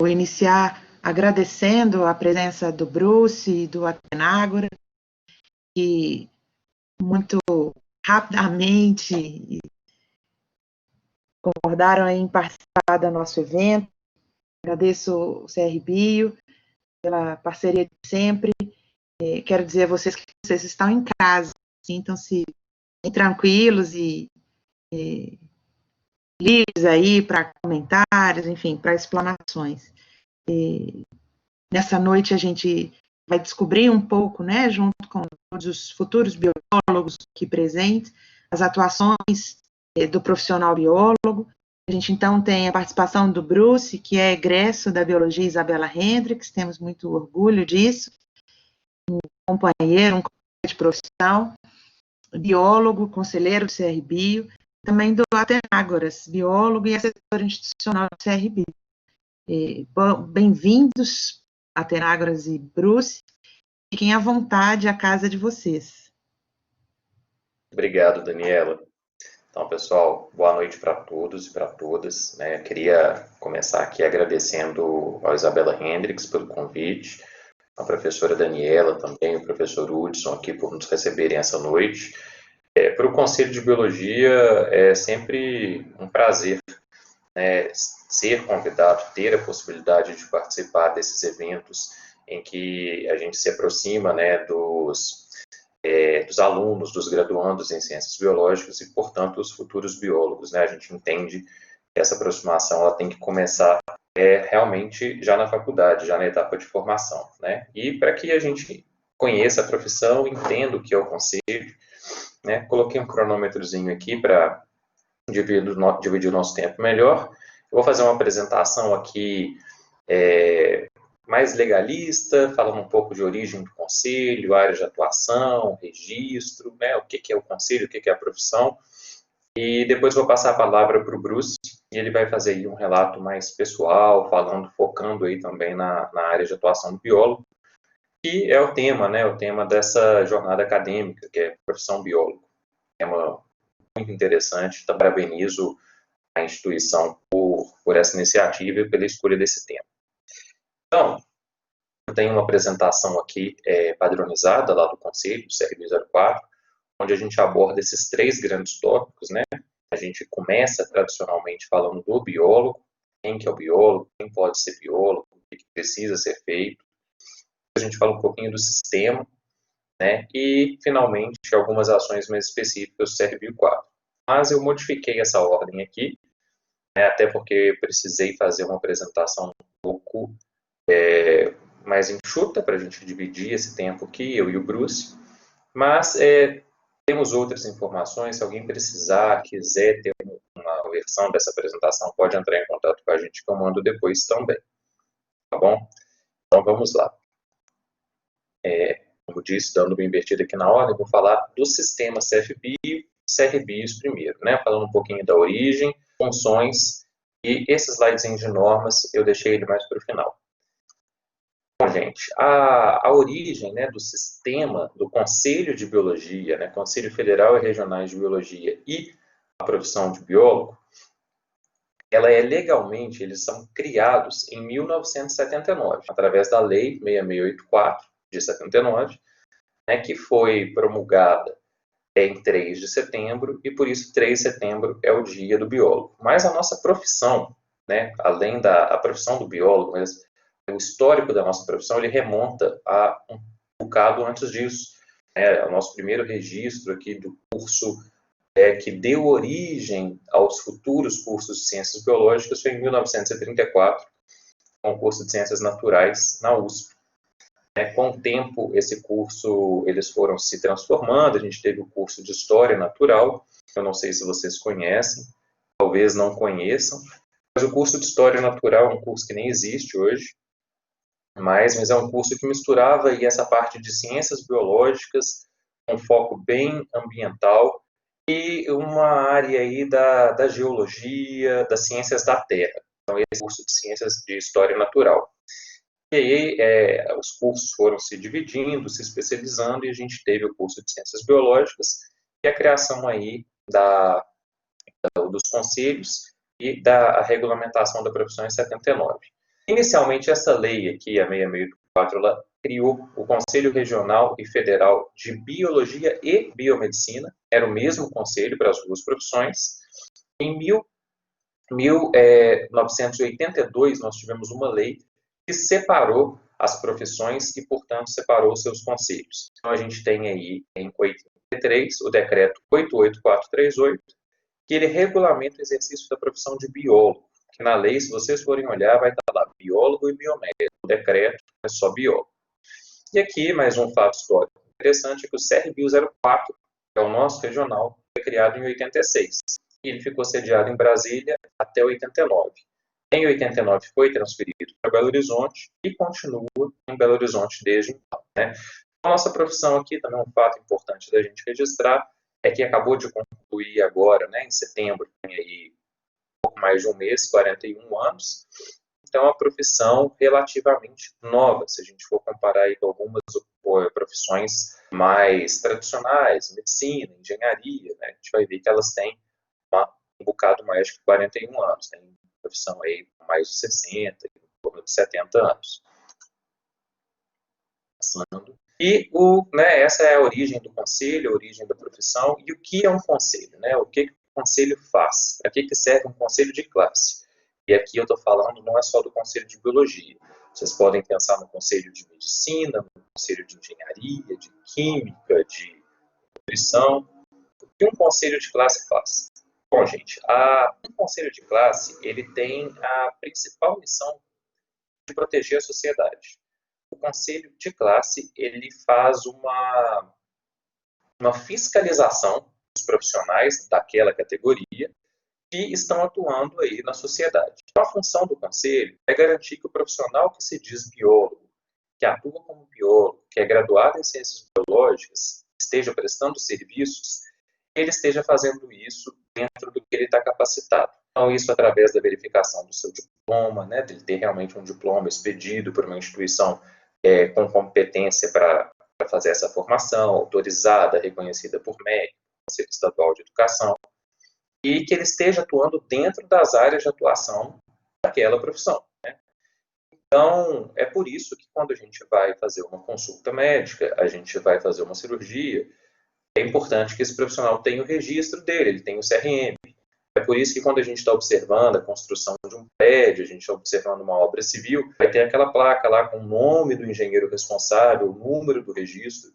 iniciar agradecendo a presença do Bruce e do Atenágora, que muito rapidamente concordaram em participar do nosso evento. Agradeço o CR Bio pela parceria de sempre. Quero dizer a vocês que vocês estão em casa, sintam-se tranquilos e livres aí para comentários, enfim, para explanações. Nessa noite a gente vai descobrir um pouco, né, junto com todos os futuros biólogos aqui presentes, as atuações do profissional biólogo. A gente, então, tem a participação do Bruce, que é egresso da Biologia Isabella Hendricks, temos muito orgulho disso, um companheiro, um colega de profissão, biólogo, conselheiro do CR Bio, também do Atenágoras, biólogo e assessor institucional do CR Bio. Bem-vindos, Atenágoras e Bruce, fiquem à vontade, a casa de vocês. Obrigado, Daniela. Então, pessoal, boa noite para todos e para todas. Né? Queria começar aqui agradecendo ao Isabella Hendricks pelo convite, a professora Daniela também, o professor Hudson aqui por nos receberem essa noite. Para o Conselho de Biologia é sempre um prazer, né, ser convidado, ter a possibilidade de participar desses eventos em que a gente se aproxima, né, dos alunos, dos graduandos em ciências biológicas e, portanto, os futuros biólogos. Né? A gente entende que essa aproximação ela tem que começar realmente já na faculdade, já na etapa de formação. Né? E para que a gente conheça a profissão, entenda o que é o conselho, né? Coloquei um cronômetrozinho aqui para dividir o nosso tempo melhor. Eu vou fazer uma apresentação aqui mais legalista, falando um pouco de origem do conselho, área de atuação, registro, né, o que é o conselho, o que é a profissão, e depois vou passar a palavra para o Bruce, e ele vai fazer aí um relato mais pessoal, focando aí também na área de atuação do biólogo, que é o tema, né, o tema dessa jornada acadêmica, que é profissão biólogo. É uma muito interessante, então parabenizo a instituição por essa iniciativa e pela escolha desse tema. Então, eu tenho uma apresentação aqui padronizada lá do Conselho, do CRB04, onde a gente aborda esses três grandes tópicos, né? A gente começa tradicionalmente falando do biólogo, quem que é o biólogo, quem pode ser biólogo, o que precisa ser feito. A gente fala um pouquinho do sistema, né? E, finalmente, algumas ações mais específicas do CRB04. Mas eu modifiquei essa ordem aqui, né? Até porque precisei fazer uma apresentação um pouco mais enxuta para a gente dividir esse tempo aqui, eu e o Bruce, mas temos outras informações, se alguém precisar, quiser ter uma versão dessa apresentação, pode entrar em contato com a gente que eu mando depois também, tá bom? Então vamos lá. Como disse, dando uma invertida aqui na ordem, vou falar do sistema CFBio e CRBios primeiro, né? Falando um pouquinho da origem, funções, e esse slidezinho de normas eu deixei ele mais para o final. Bom, gente, a origem, né, do sistema do Conselho de Biologia, né, Conselho Federal e Regionais de Biologia e a profissão de biólogo, ela legalmente, eles são criados em 1979, através da Lei 6684 de 79, né, que foi promulgada em 3 de setembro, e por isso 3 de setembro é o dia do biólogo. Mas a nossa profissão, né, além da profissão do biólogo, mas o histórico da nossa profissão, ele remonta a um bocado antes disso. O nosso primeiro registro aqui do curso que deu origem aos futuros cursos de Ciências Biológicas foi em 1934, com o curso de Ciências Naturais na USP. Com o tempo, esse curso, eles foram se transformando, a gente teve o curso de História Natural, eu não sei se vocês conhecem, talvez não conheçam, mas o curso de História Natural é um curso que nem existe hoje, mas é um curso que misturava aí essa parte de ciências biológicas, com foco bem ambiental, e uma área aí da geologia, das ciências da Terra. Então, esse curso de Ciências de História Natural. E aí, os cursos foram se dividindo, se especializando, e a gente teve o curso de Ciências Biológicas e a criação aí dos conselhos e da regulamentação da profissão em 79. Inicialmente, essa lei aqui, a 6684, ela criou o Conselho Regional e Federal de Biologia e Biomedicina, era o mesmo conselho para as duas profissões. Em 1982, nós tivemos uma lei que separou as profissões e, portanto, separou seus conselhos. Então, a gente tem aí, em 83, o decreto 88438, que ele regulamenta o exercício da profissão de biólogo, que na lei, se vocês forem olhar, vai estar lá, biólogo e biomédico. O decreto é só biólogo. E aqui, mais um fato histórico interessante, é que o CRBio 04, que é o nosso regional, foi criado em 86. E ele ficou sediado em Brasília até 89. Em 89 foi transferido para Belo Horizonte e continua em Belo Horizonte desde então, né? A nossa profissão aqui, também um fato importante da gente registrar, é que acabou de concluir agora, né, em setembro, tem aí um pouco mais de um mês, 41 anos. Então, é uma profissão relativamente nova, se a gente for comparar aí com algumas profissões mais tradicionais, medicina, engenharia, né, a gente vai ver que elas têm um bocado mais de 41 anos, tem profissão aí com mais de 60, em torno de 70 anos. E essa é a origem do conselho, a origem da profissão, e o que é um conselho, né? O que o conselho faz? Para que serve um conselho de classe? E aqui eu estou falando não é só do conselho de biologia. Vocês podem pensar no conselho de medicina, no conselho de engenharia, de química, de nutrição. O que um conselho de classe faz? Bom, gente, um conselho de classe, ele tem a principal missão de proteger a sociedade. O conselho de classe, ele faz uma fiscalização dos profissionais daquela categoria que estão atuando aí na sociedade. Então, a função do conselho é garantir que o profissional que se diz biólogo, que atua como biólogo, que é graduado em ciências biológicas, esteja prestando serviços, ele esteja fazendo isso dentro do que ele está capacitado. Então, isso através da verificação do seu diploma, né, de ele ter realmente um diploma expedido por uma instituição com competência para fazer essa formação, autorizada, reconhecida por MEC, Conselho Estadual de Educação, e que ele esteja atuando dentro das áreas de atuação daquela profissão, né? Então, é por isso que quando a gente vai fazer uma consulta médica, a gente vai fazer uma cirurgia, é importante que esse profissional tenha o registro dele, ele tenha o CRM. É por isso que quando a gente está observando a construção de um prédio, a gente está observando uma obra civil, vai ter aquela placa lá com o nome do engenheiro responsável, o número do registro,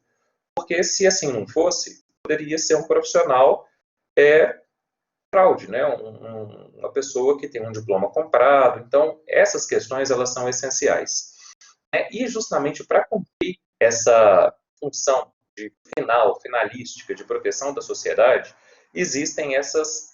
porque se assim não fosse, poderia ser um profissional fraude, né? Uma pessoa que tem um diploma comprado. Então, essas questões elas são essenciais. E justamente para cumprir essa função de finalística, de proteção da sociedade, existem essas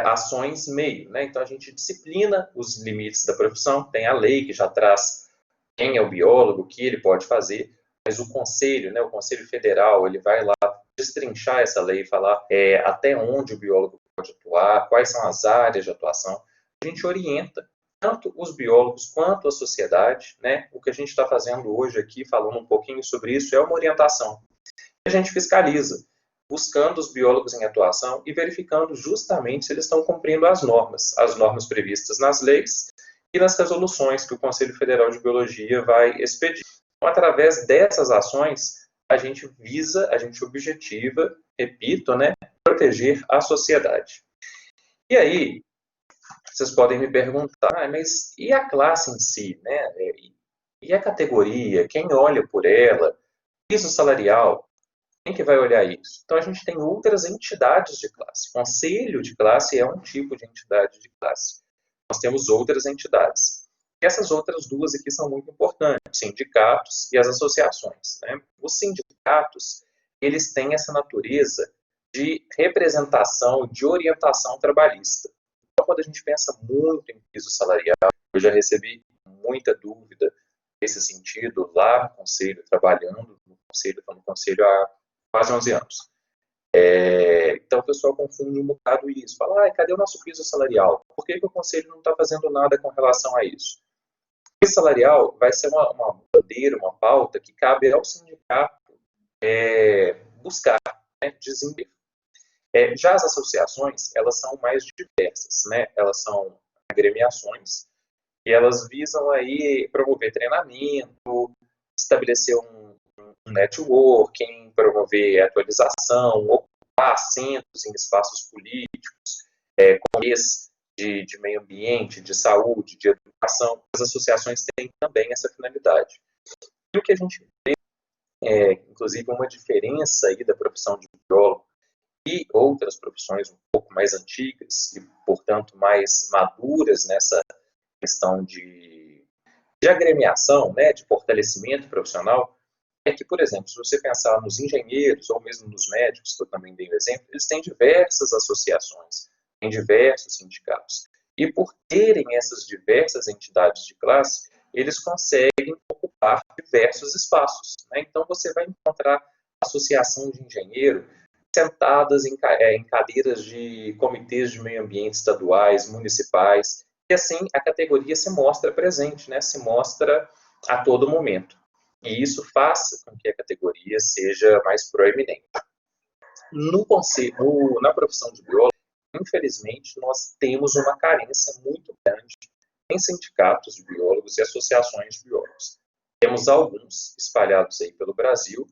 ações meio, né? Então, a gente disciplina os limites da profissão, tem a lei que já traz quem é o biólogo, o que ele pode fazer, mas o conselho, né, o Conselho Federal, ele vai lá destrinchar essa lei e falar até onde o biólogo pode atuar, quais são as áreas de atuação. A gente orienta tanto os biólogos quanto a sociedade, né? O que a gente está fazendo hoje aqui, falando um pouquinho sobre isso, é uma orientação. A gente fiscaliza, buscando os biólogos em atuação e verificando justamente se eles estão cumprindo as normas previstas nas leis e nas resoluções que o Conselho Federal de Biologia vai expedir. Então, através dessas ações, a gente objetiva, repito, né, proteger a sociedade. E aí, vocês podem me perguntar, mas e a classe em si, né? E a categoria? Quem olha por ela? Piso salarial? Quem que vai olhar isso? Então, a gente tem outras entidades de classe. Conselho de classe é um tipo de entidade de classe. Nós temos outras entidades. E essas outras duas aqui são muito importantes, sindicatos e as associações, né? Os sindicatos, eles têm essa natureza de representação, de orientação trabalhista. Então, quando a gente pensa muito em piso salarial, eu já recebi muita dúvida nesse sentido lá no Conselho, trabalhando no Conselho há quase 11 anos. Então, o pessoal confunde um bocado isso. Fala, cadê o nosso piso salarial? Por que o Conselho não está fazendo nada com relação a isso? O piso salarial vai ser uma bandeira, uma pauta que cabe ao sindicato buscar, né, desenvolver. Já as associações, elas são mais diversas, né? Elas são agremiações E elas visam aí promover treinamento, estabelecer um networking, promover atualização, ocupar assentos em espaços políticos, comitês de meio ambiente, de saúde, de educação. As associações têm também essa finalidade. E o que a gente vê inclusive, uma diferença aí da profissão de biólogo e outras profissões um pouco mais antigas e, portanto, mais maduras nessa questão de agremiação, né, de fortalecimento profissional, é que, por exemplo, se você pensar nos engenheiros ou mesmo nos médicos, que eu também dei o exemplo, eles têm diversas associações, têm diversos sindicatos. E por terem essas diversas entidades de classe, eles conseguem ocupar diversos espaços, né? Então, você vai encontrar associação de engenheiro sentadas em cadeiras de comitês de meio ambiente estaduais, municipais, e assim a categoria se mostra presente, né? Se mostra a todo momento. E isso faz com que a categoria seja mais proeminente. Na profissão de biólogo, infelizmente, nós temos uma carência muito grande em sindicatos de biólogos e associações de biólogos. Temos alguns espalhados aí pelo Brasil,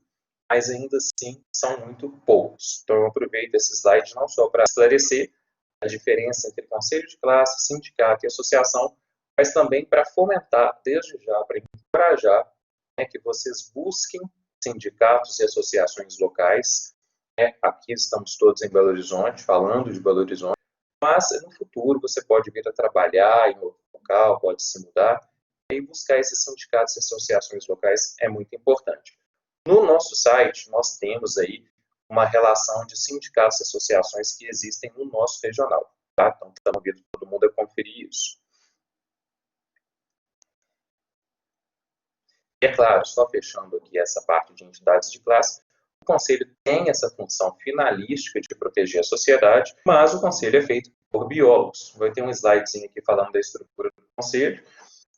mas ainda assim são muito poucos. Então eu aproveito esse slide não só para esclarecer a diferença entre conselho de classe, sindicato e associação, mas também para fomentar, desde já, para encorajar que vocês busquem sindicatos e associações locais. Aqui estamos todos em Belo Horizonte, falando de Belo Horizonte, mas no futuro você pode vir a trabalhar em outro local, pode se mudar, e buscar esses sindicatos e associações locais é muito importante. No nosso site, nós temos aí uma relação de sindicatos e associações que existem no nosso regional, tá? Então, convido todo mundo a conferir isso. E é claro, só fechando aqui essa parte de entidades de classe, o Conselho tem essa função finalística de proteger a sociedade, mas o Conselho é feito por biólogos. Vai ter um slidezinho aqui falando da estrutura do Conselho,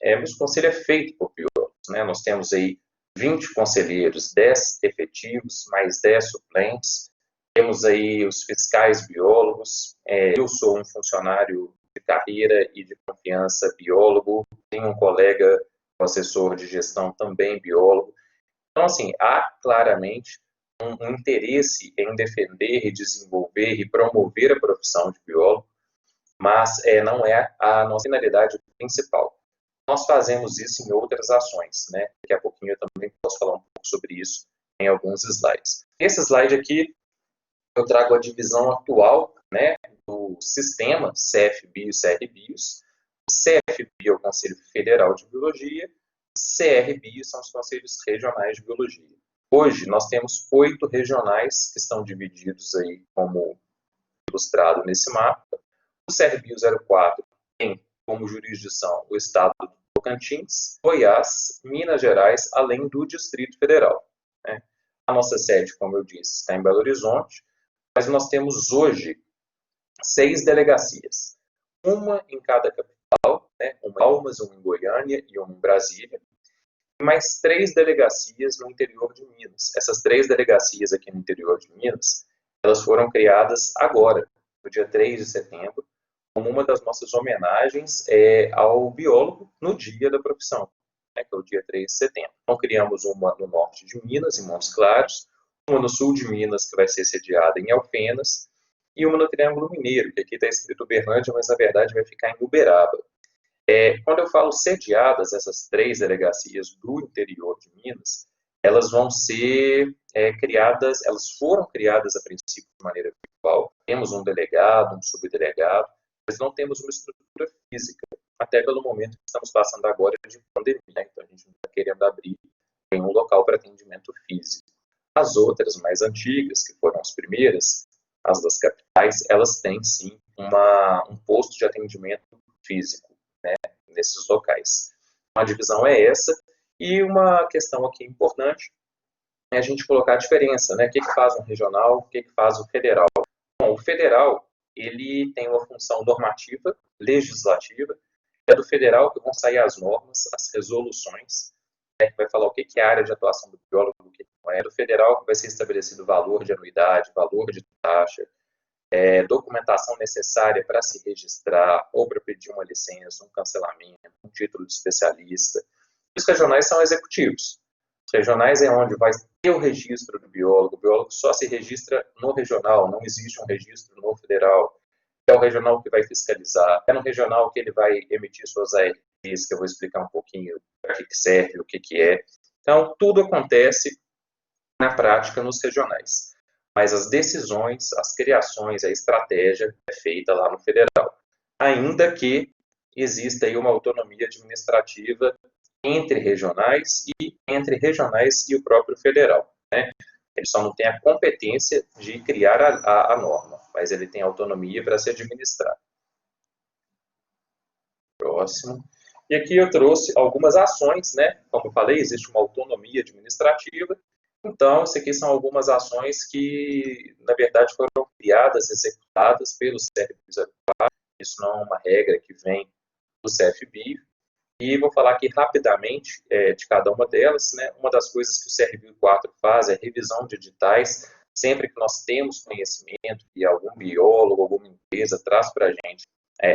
mas o Conselho é feito por biólogos, né? Nós temos aí 20 conselheiros, 10 efetivos, mais 10 suplentes. Temos aí os fiscais biólogos. Eu sou um funcionário de carreira e de confiança biólogo. Tenho um colega, assessor de gestão, também biólogo. Então, assim, há claramente um interesse em defender e desenvolver e promover a profissão de biólogo, mas não é a nossa finalidade principal. Nós fazemos isso em outras ações, né? Daqui a pouquinho eu também posso falar um pouco sobre isso em alguns slides. Esse slide aqui, eu trago a divisão atual, né, do sistema CFBio e CRBios. O CFBio é o Conselho Federal de Biologia, CRBio são os Conselhos Regionais de Biologia. Hoje, nós temos 8 regionais que estão divididos aí, como ilustrado nesse mapa. O CRBio 04 tem como jurisdição o estado do Tocantins, Goiás, Minas Gerais, além do Distrito Federal, né? A nossa sede, como eu disse, está em Belo Horizonte, mas nós temos hoje 6 delegacias, uma em cada capital, né? Uma em Palmas, uma em Goiânia e uma em Brasília, e mais 3 delegacias no interior de Minas. Essas 3 delegacias aqui no interior de Minas, elas foram criadas agora, no dia 3 de setembro, como uma das nossas homenagens ao biólogo no dia da profissão, né, que é o dia 3 de setembro. Então, criamos uma no norte de Minas, em Montes Claros, uma no sul de Minas, que vai ser sediada em Alfenas, e uma no Triângulo Mineiro, que aqui está escrito Uberlândia, mas na verdade vai ficar em Uberaba. Quando eu falo sediadas, essas 3 delegacias do interior de Minas, elas vão ser criadas, elas foram criadas a princípio de maneira virtual. Temos um delegado, um subdelegado, mas não temos uma estrutura física, até pelo momento que estamos passando agora de pandemia, né? Então a gente não está querendo abrir nenhum local para atendimento físico. As outras, mais antigas, que foram as primeiras, as das capitais, elas têm sim um posto de atendimento físico, né, nesses locais. A divisão é essa, e uma questão aqui importante é a gente colocar a diferença, né? O que faz um regional, o que faz o federal. Bom, o federal, ele tem uma função normativa, legislativa, é do federal que vão sair as normas, as resoluções, né, que vai falar o que é a área de atuação do biólogo, o que não é. Do federal que vai ser estabelecido valor de anuidade, valor de taxa, documentação necessária para se registrar ou para pedir uma licença, um cancelamento, um título de especialista. Os regionais são executivos. Os regionais é onde vai ter o registro do biólogo. O biólogo só se registra no regional, não existe um registro no federal. É o regional que vai fiscalizar, é no regional que ele vai emitir suas ARTs, que eu vou explicar um pouquinho para que serve, o que é. Então, tudo acontece na prática nos regionais. Mas as decisões, as criações, a estratégia é feita lá no federal. Ainda que exista aí uma autonomia administrativa entre regionais e o próprio federal, né? Ele só não tem a competência de criar a norma, mas ele tem autonomia para se administrar. Próximo. E aqui eu trouxe algumas ações, né? Como eu falei, existe uma autonomia administrativa. Então, isso aqui são algumas ações que, na verdade, foram criadas, executadas pelo CFB. Isso não é uma regra que vem do CFB. E vou falar aqui rapidamente de cada uma delas, né? Uma das coisas que o CRB 4 faz é revisão de editais. Sempre que nós temos conhecimento e algum biólogo, alguma empresa traz para a gente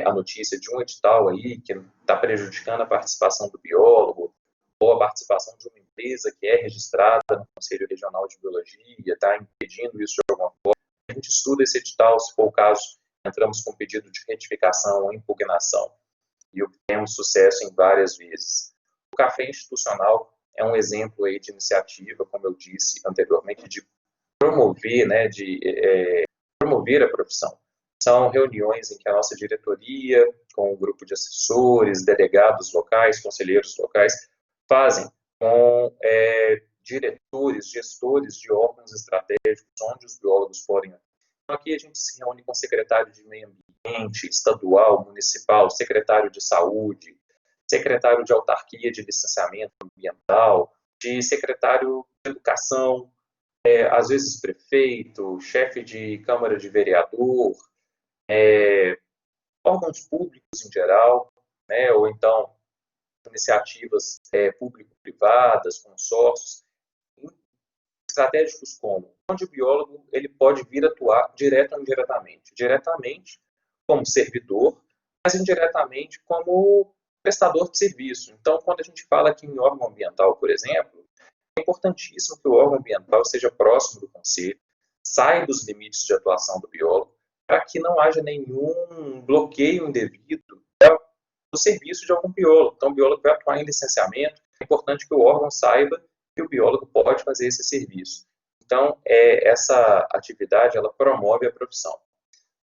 a notícia de um edital aí que está prejudicando a participação do biólogo ou a participação de uma empresa que é registrada no Conselho Regional de Biologia, está impedindo isso de alguma forma, a gente estuda esse edital, se for o caso, entramos com pedido de retificação ou impugnação e obtemos sucesso em várias vezes. O café institucional é um exemplo aí de iniciativa, como eu disse anteriormente, de promover, né, promover a profissão. São reuniões em que a nossa diretoria, com um grupo de assessores, delegados locais, conselheiros locais, fazem com diretores, gestores de órgãos estratégicos, onde os biólogos podem. Então, aqui a gente se reúne com o secretário de Meio Ambiente, estadual, municipal, secretário de Saúde, secretário de Autarquia de Licenciamento Ambiental, de secretário de Educação, às vezes prefeito, chefe de Câmara de Vereador, órgãos públicos em geral, né, ou então iniciativas público-privadas, consórcios, estratégicos como, onde o biólogo ele pode vir atuar direto ou indiretamente. Diretamente como servidor, mas indiretamente como prestador de serviço. Então, quando a gente fala aqui em órgão ambiental, por exemplo, é importantíssimo que o órgão ambiental seja próximo do conselho, saia dos limites de atuação do biólogo, para que não haja nenhum bloqueio indevido do serviço de algum biólogo. Então, o biólogo vai atuar em licenciamento, é importante que o órgão saiba que o biólogo pode fazer esse serviço. Então, essa atividade, ela promove a profissão.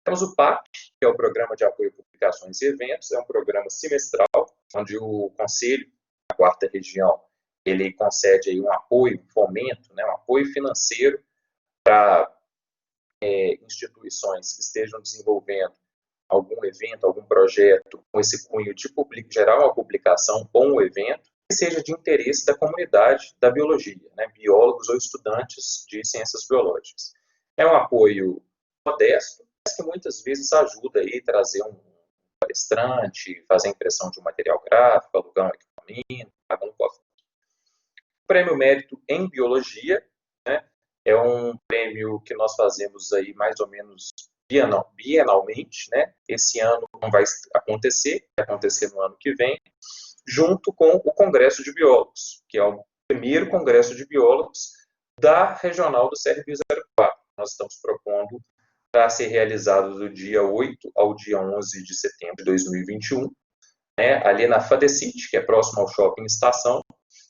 Temos o PAP, que é o Programa de Apoio a Publicações e Eventos, é um programa semestral, onde o Conselho, a 4ª Região, ele concede aí um apoio, um fomento, né, um apoio financeiro para instituições que estejam desenvolvendo algum evento, algum projeto com esse cunho de gerar uma publicação ou um evento que seja de interesse da comunidade da biologia, né, biólogos ou estudantes de ciências biológicas. É um apoio modesto, mas que muitas vezes ajuda aí a trazer um palestrante, fazer a impressão de um material gráfico, alugar um equipamento, pagar um cofre. O Prêmio Mérito em Biologia, né, é um prêmio que nós fazemos aí mais ou menos bienalmente, né? Esse ano não vai acontecer, vai acontecer no ano que vem, junto com o Congresso de Biólogos, que é o primeiro Congresso de Biólogos da Regional do CRB 04. Nós estamos propondo para ser realizado do dia 8 ao dia 11 de setembro de 2021, né, ali na Fadecit, que é próximo ao Shopping Estação,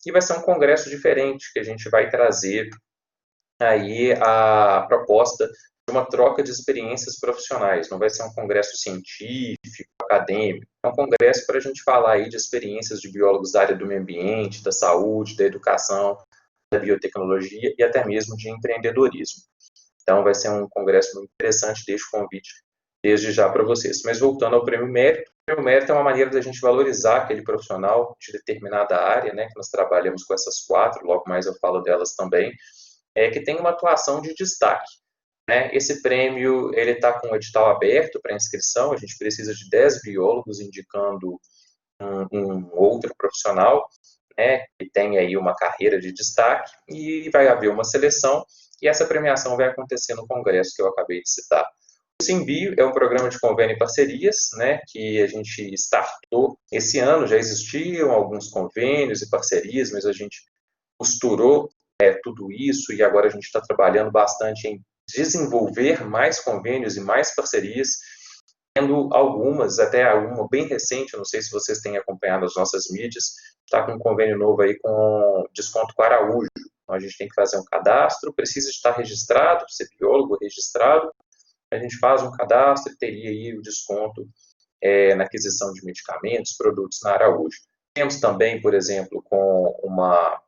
e vai ser um congresso diferente, que a gente vai trazer aí a proposta de uma troca de experiências profissionais. Não vai ser um congresso científico, acadêmico, é um congresso para a gente falar aí de experiências de biólogos da área do meio ambiente, da saúde, da educação, da biotecnologia e até mesmo de empreendedorismo. Então, vai ser um congresso muito interessante, deixo o convite desde já para vocês. Mas voltando ao Prêmio Mérito, o Prêmio Mérito é uma maneira da gente valorizar aquele profissional de determinada área, né, que nós trabalhamos com essas 4, logo mais eu falo delas também, que tem uma atuação de destaque. Né? Esse prêmio ele está com o edital aberto para inscrição, a gente precisa de 10 biólogos indicando um outro profissional, né, que tem aí uma carreira de destaque, e vai haver uma seleção, e essa premiação vai acontecer no congresso que eu acabei de citar. O Simbio é um programa de convênio e parcerias, né, que a gente startou esse ano. Já existiam alguns convênios e parcerias, mas a gente costurou tudo isso e agora a gente está trabalhando bastante em desenvolver mais convênios e mais parcerias, tendo algumas, até uma bem recente, não sei se vocês têm acompanhado as nossas mídias, está com um convênio novo aí com desconto com Araújo. Então, a gente tem que fazer um cadastro, precisa estar registrado, ser biólogo registrado, a gente faz um cadastro e teria aí o desconto na aquisição de medicamentos, produtos na Araújo. Temos também, por exemplo, com uma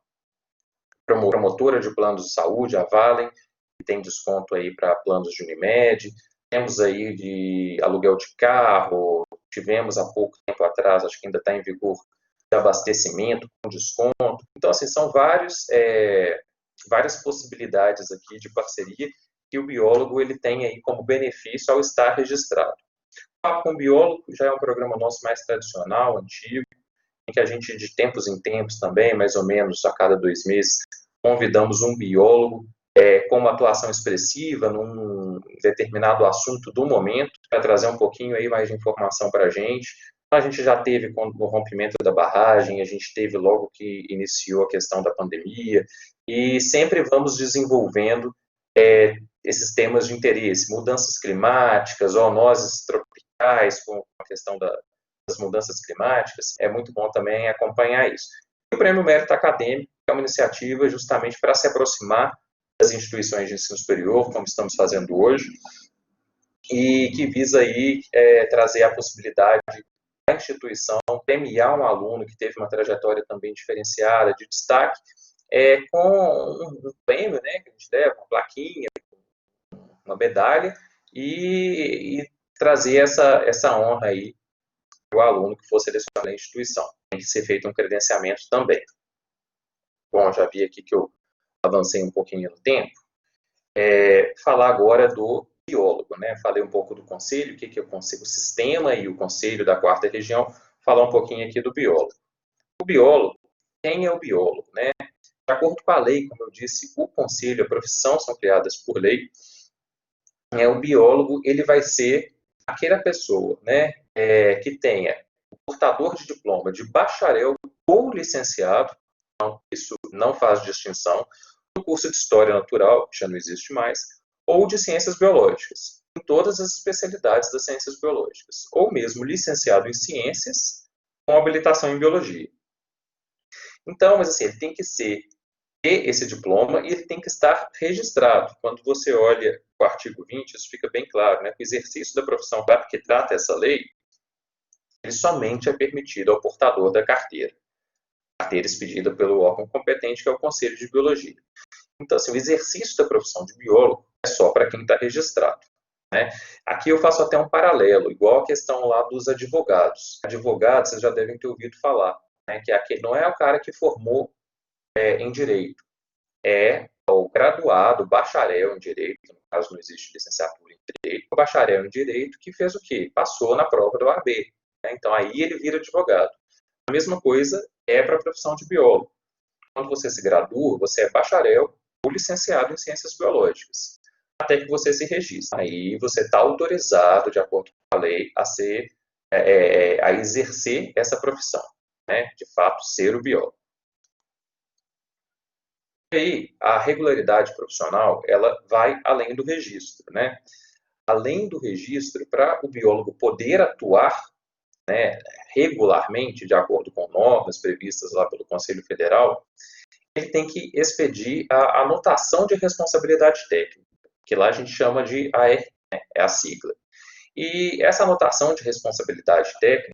promotora de planos de saúde, a Valem, que tem desconto aí para planos de Unimed. Temos aí de aluguel de carro, tivemos há pouco tempo atrás, acho que ainda está em vigor, de abastecimento com desconto. Então, assim, são várias possibilidades aqui de parceria que o biólogo ele tem aí como benefício ao estar registrado. O Papo com o Biólogo já é um programa nosso mais tradicional, antigo, em que a gente, de tempos em tempos também, mais ou menos a cada 2 meses, convidamos um biólogo com uma atuação expressiva num determinado assunto do momento, para trazer um pouquinho aí mais de informação para a gente. A gente já teve o rompimento da barragem, a gente teve logo que iniciou a questão da pandemia, e sempre vamos desenvolvendo esses temas de interesse, mudanças climáticas, zoonoses tropicais, com a questão das mudanças climáticas, é muito bom também acompanhar isso. E o Prêmio Mérito Acadêmico é uma iniciativa justamente para se aproximar das instituições de ensino superior, como estamos fazendo hoje, e que visa aí trazer a possibilidade da instituição premiar um aluno que teve uma trajetória também diferenciada, de destaque, com um prêmio, né, que a gente leva, uma plaquinha, uma medalha, e trazer essa honra aí para o aluno que for selecionado na instituição. Tem que ser feito um credenciamento também. Bom, já vi aqui que eu avancei um pouquinho no tempo. Falar agora do biólogo, né? Falei um pouco do conselho, o que é o sistema e o conselho da 4ª região, falar um pouquinho aqui do biólogo. O biólogo, quem é o biólogo, né? De acordo com a lei, como eu disse, o conselho, a profissão são criadas por lei, o biólogo, ele vai ser aquela pessoa, né, que tenha o portador de diploma de bacharel ou licenciado, então, isso não faz distinção, no curso de História Natural, que já não existe mais, ou de Ciências Biológicas, em todas as especialidades das Ciências Biológicas, ou mesmo licenciado em Ciências, com habilitação em Biologia. Então, mas assim, ele tem que ter esse diploma e ele tem que estar registrado. Quando você olha o artigo 20, isso fica bem claro, né? Que o exercício da profissão que trata essa lei, ele somente é permitido ao portador da carteira. Carteira expedida pelo órgão competente, que é o Conselho de Biologia. Então, assim, o exercício da profissão de biólogo é só para quem está registrado, né? Aqui eu faço até um paralelo, igual a questão lá dos advogados. Advogados, vocês já devem ter ouvido falar, né? Que não é o cara que formou em direito, é o graduado, bacharel em direito, no caso não existe licenciatura em direito, o bacharel em direito que fez o quê? Passou na prova do OAB, né? Então aí ele vira advogado. A mesma coisa é para a profissão de biólogo. Quando você se gradua, você é bacharel ou licenciado em ciências biológicas, até que você se registre. Aí você está autorizado, de acordo com a lei, a exercer essa profissão, né? De fato, ser o biólogo. E aí, a regularidade profissional, ela vai além do registro, né? Além do registro, para o biólogo poder atuar, né, regularmente, de acordo com normas previstas lá pelo Conselho Federal, ele tem que expedir a anotação de responsabilidade técnica, que lá a gente chama de AR, né, é a sigla. E essa anotação de responsabilidade técnica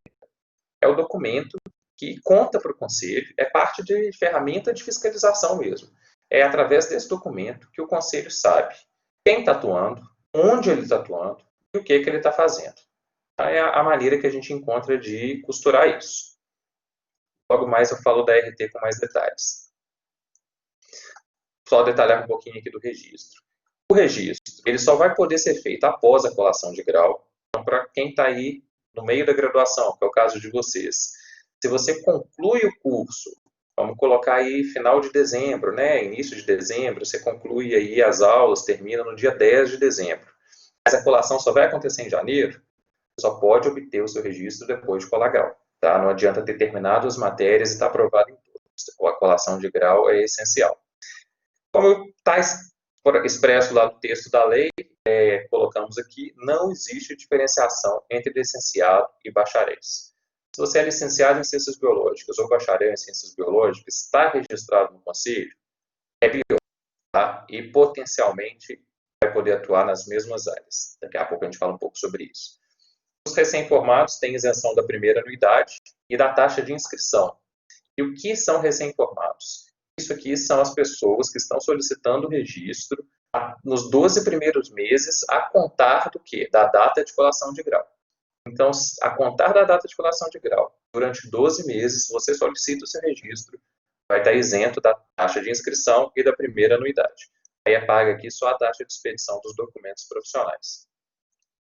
é o documento que conta para o Conselho, é parte de ferramenta de fiscalização mesmo. É através desse documento que o Conselho sabe quem está atuando, onde ele está atuando e o que ele está fazendo. É a maneira que a gente encontra de costurar isso. Logo mais eu falo da RT com mais detalhes. Só detalhar um pouquinho aqui do registro. O registro, ele só vai poder ser feito após a colação de grau. Então, para quem está aí no meio da graduação, que é o caso de vocês, se você conclui o curso, vamos colocar aí final de dezembro, né, início de dezembro, você conclui aí as aulas, termina no dia 10 de dezembro. Mas mas a colação só vai acontecer em janeiro, você só pode obter o seu registro depois de colar grau. Tá? Não adianta ter terminado as matérias e estar aprovado em todas. A colação de grau é essencial. Como está expresso lá no texto da lei, colocamos aqui, não existe diferenciação entre licenciado e bacharéis. Se você é licenciado em Ciências Biológicas ou bacharel em Ciências Biológicas, está registrado no Conselho, é biólogo, tá? E potencialmente vai poder atuar nas mesmas áreas. Daqui a pouco a gente fala um pouco sobre isso. Os recém-formados têm isenção da primeira anuidade e da taxa de inscrição. E o que são recém-formados? Isso aqui são as pessoas que estão solicitando o registro nos 12 primeiros meses, a contar do quê? Da data de colação de grau. Então, a contar da data de colação de grau, durante 12 meses, você solicita o seu registro, vai estar isento da taxa de inscrição e da primeira anuidade. Aí é paga aqui só a taxa de expedição dos documentos profissionais.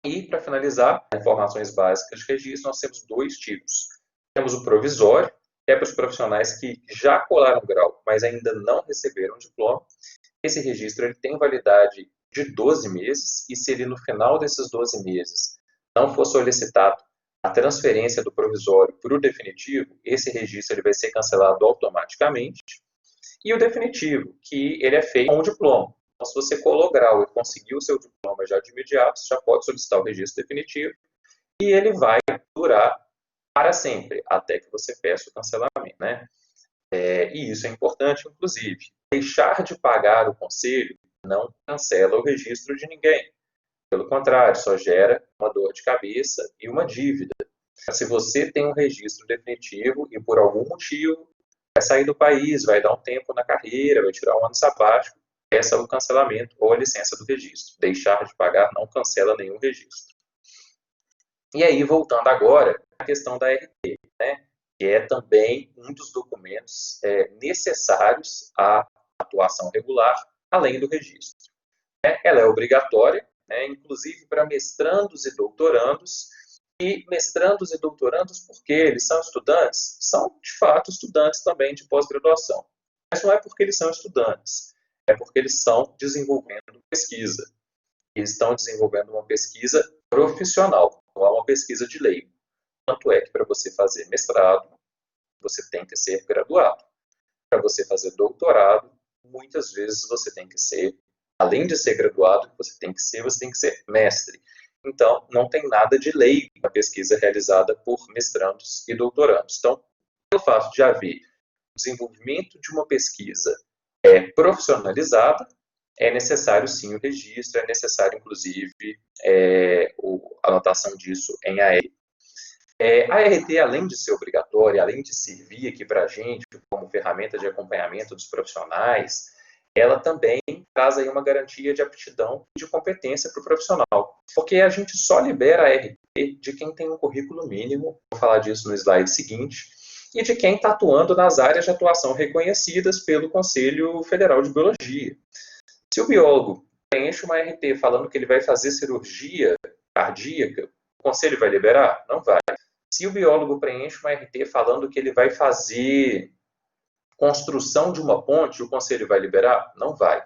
E, para finalizar, informações básicas de registro, nós temos 2 tipos. Temos o provisório, que é para os profissionais que já colaram grau, mas ainda não receberam diploma. Esse registro ele tem validade de 12 meses, e se ele no final desses 12 meses não for solicitado a transferência do provisório para o definitivo, esse registro ele vai ser cancelado automaticamente. E o definitivo, que ele é feito com o diploma. Então, se você colou grau e conseguiu o seu diploma já de imediato, você já pode solicitar o registro definitivo, e ele vai durar para sempre, até que você peça o cancelamento, né? E isso é importante, inclusive. Deixar de pagar o conselho não cancela o registro de ninguém. Pelo contrário, só gera uma dor de cabeça e uma dívida. Se você tem um registro definitivo e por algum motivo vai sair do país, vai dar um tempo na carreira, vai tirar um ano sabático, peça o cancelamento ou a licença do registro. Deixar de pagar não cancela nenhum registro. E aí, voltando agora à questão da RT, né, que é também um dos documentos necessários à atuação regular, além do registro. Ela é obrigatória, inclusive para mestrandos e doutorandos. E mestrandos e doutorandos, porque eles são estudantes? São, de fato, estudantes também de pós-graduação. Mas não é porque eles são estudantes, é porque eles estão desenvolvendo pesquisa. Eles estão desenvolvendo uma pesquisa profissional, não é uma pesquisa de leigo. Tanto é que para você fazer mestrado, você tem que ser graduado. Para você fazer doutorado, muitas vezes você tem que ser, além de ser graduado, você tem que ser mestre. Então, não tem nada de leigo na pesquisa realizada por mestrandos e doutorandos. Então, pelo fato de haver o desenvolvimento de uma pesquisa profissionalizada, é necessário sim o registro, é necessário, inclusive, a anotação disso em AR. A ART, além de ser obrigatória, além de servir aqui para a gente como ferramenta de acompanhamento dos profissionais, ela também traz aí uma garantia de aptidão e de competência para o profissional. Porque a gente só libera a ART de quem tem um currículo mínimo, vou falar disso no slide seguinte, e de quem está atuando nas áreas de atuação reconhecidas pelo Conselho Federal de Biologia. Se o biólogo preenche uma ART falando que ele vai fazer cirurgia cardíaca, o Conselho vai liberar? Não vai. Se o biólogo preenche uma ART falando que ele vai fazer construção de uma ponte, o Conselho vai liberar? Não vai.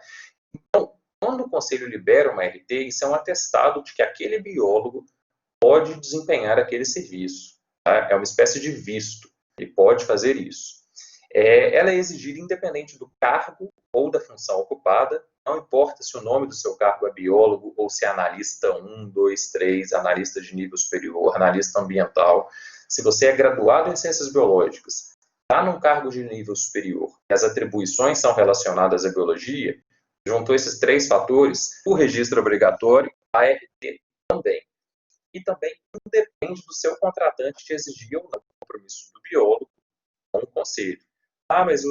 Então, quando o Conselho libera uma ART, isso é um atestado de que aquele biólogo pode desempenhar aquele serviço. Tá? É uma espécie de visto. Ele pode fazer isso. Ela é exigida independente do cargo ou da função ocupada, não importa se o nome do seu cargo é biólogo ou se é analista 1, 2, 3, analista de nível superior, analista ambiental. Se você é graduado em ciências biológicas, está num cargo de nível superior e as atribuições são relacionadas à biologia, juntou esses 3 fatores, o registro obrigatório, a ART também. E também não depende do seu contratante de exigir ou não o compromisso do biólogo com o conselho. Mas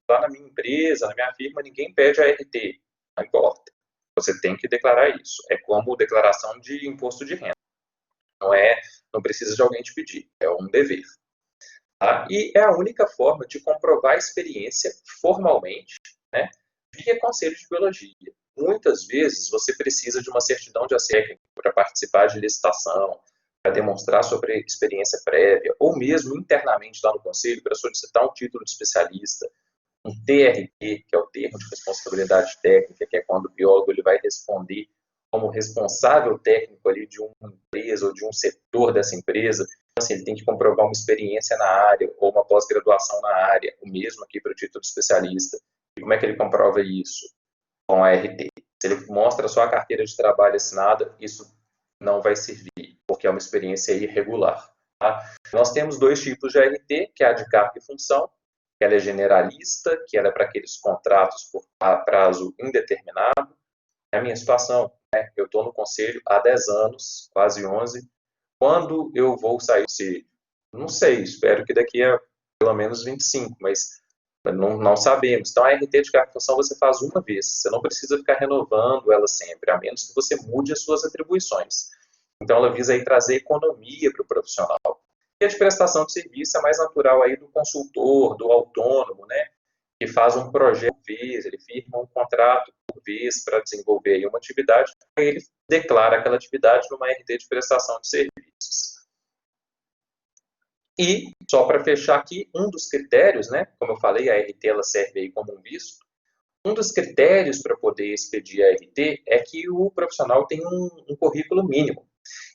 lá na minha empresa, na minha firma, ninguém pede a ART. Não importa. Você tem que declarar isso. É como declaração de imposto de renda. Não precisa de alguém te pedir. É um dever. Tá? E é a única forma de comprovar a experiência formalmente, né, via conselho de biologia. Muitas vezes você precisa de uma certidão de acesso para participar de licitação, para demonstrar sobre experiência prévia, ou mesmo internamente lá no conselho para solicitar um título de especialista, um TRT, que é o termo de responsabilidade técnica, que é quando o biólogo ele vai responder como responsável técnico ali de uma empresa ou de um setor dessa empresa. Então, assim, ele tem que comprovar uma experiência na área ou uma pós-graduação na área, o mesmo aqui para o título de especialista. E como é que ele comprova isso? Com a RT. Se ele mostra só a carteira de trabalho assinada, isso não vai servir, porque é uma experiência irregular. Tá? Nós temos dois tipos de ART, que é a de cargo e função, que ela é generalista, que ela é para aqueles contratos por prazo indeterminado. É a minha situação, né? Eu estou no conselho há 10 anos, quase 11. Quando eu vou sair, não sei, espero que daqui a pelo menos 25, mas não sabemos. Então, a RT de cargo e função você faz uma vez, você não precisa ficar renovando ela sempre, a menos que você mude as suas atribuições. Então, ela visa aí trazer economia para o profissional. E a de prestação de serviço é mais natural aí do consultor, do autônomo, né? Que faz um projeto por vez, ele firma um contrato por vez para desenvolver aí uma atividade, aí ele declara aquela atividade numa RT de prestação de serviços. E, só para fechar aqui, um dos critérios, né? Como eu falei, a RT ela serve aí como um visto. Um dos critérios para poder expedir a RT é que o profissional tem um currículo mínimo.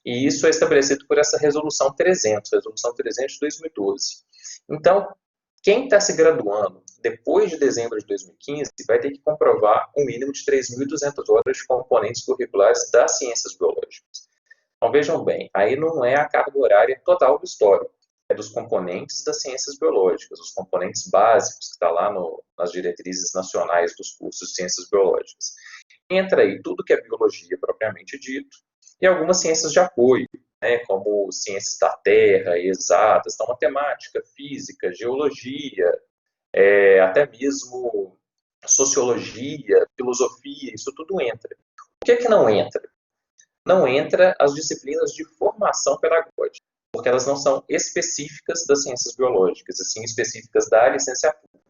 E isso é estabelecido por essa Resolução 300, Resolução 300 de 2012. Então, quem está se graduando depois de dezembro de 2015 vai ter que comprovar um mínimo de 3.200 horas de componentes curriculares das ciências biológicas. Então, vejam bem, aí não é a carga horária total do histórico, é dos componentes das ciências biológicas, os componentes básicos que está lá nas diretrizes nacionais dos cursos de ciências biológicas. Entra aí tudo que é biologia propriamente dito e algumas ciências de apoio, né, como ciências da terra, exatas, então matemática, física, geologia, até mesmo sociologia, filosofia, isso tudo entra. O que é que não entra? Não entra as disciplinas de formação pedagógica, porque elas não são específicas das ciências biológicas, assim específicas da licenciatura.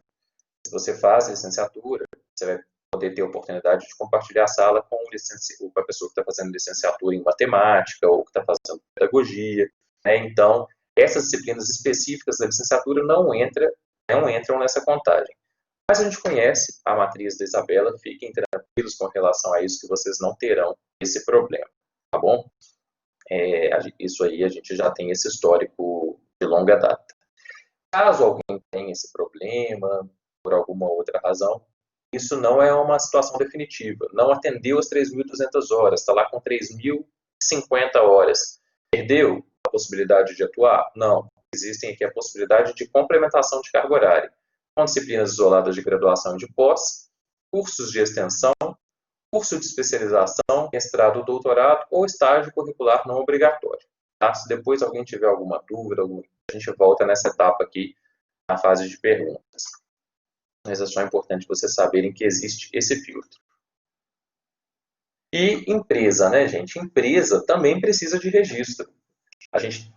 Se você faz licenciatura, você vai poder ter a oportunidade de compartilhar a sala com a pessoa que está fazendo licenciatura em matemática ou que está fazendo pedagogia. Né? Então, essas disciplinas específicas da licenciatura não entram nessa contagem. Mas a gente conhece a matriz da Isabela, fiquem tranquilos com relação a isso, que vocês não terão esse problema, tá bom? Isso aí a gente já tem esse histórico de longa data. Caso alguém tenha esse problema, por alguma outra razão, isso não é uma situação definitiva. Não atendeu as 3.200 horas, está lá com 3.050 horas. Perdeu a possibilidade de atuar? Não. Existem aqui a possibilidade de complementação de carga horária, com disciplinas isoladas de graduação e de pós, cursos de extensão, curso de especialização, mestrado, doutorado ou estágio curricular não obrigatório. Tá? Se depois alguém tiver alguma dúvida, a gente volta nessa etapa aqui, na fase de perguntas. Mas é só importante vocês saberem que existe esse filtro. E empresa, né, gente? Empresa também precisa de registro.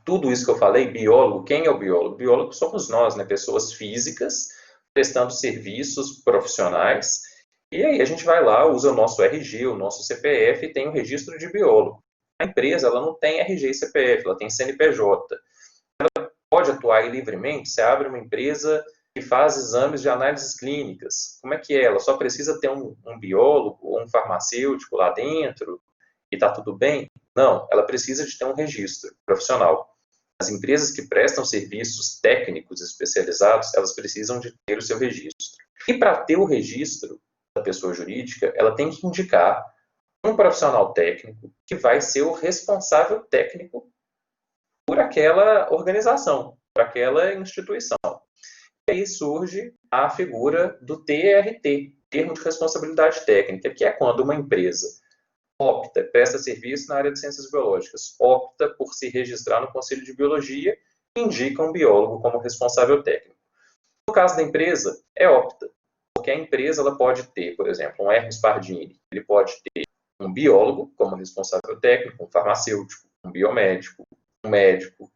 Tudo isso que eu falei, biólogo, quem é o biólogo? Biólogo somos nós, né? Pessoas físicas prestando serviços profissionais. E aí a gente vai lá, usa o nosso RG, o nosso CPF e tem o registro de biólogo. A empresa, ela não tem RG e CPF, ela tem CNPJ. Ela pode atuar aí livremente, você abre uma empresa que faz exames de análises clínicas. Como é que é? Ela só precisa ter um biólogo ou um farmacêutico lá dentro e está tudo bem? Não, ela precisa de ter um registro profissional. As empresas que prestam serviços técnicos especializados, elas precisam de ter o seu registro. E para ter o registro da pessoa jurídica, ela tem que indicar um profissional técnico que vai ser o responsável técnico por aquela organização, por aquela instituição. E aí surge a figura do TRT, Termo de Responsabilidade Técnica, que é quando uma empresa presta serviço na área de ciências biológicas, opta por se registrar no Conselho de Biologia e indica um biólogo como responsável técnico. No caso da empresa, opta, porque a empresa ela pode ter, por exemplo, um Hermes Pardini, ele pode ter um biólogo como responsável técnico, um farmacêutico, um biomédico, um médico.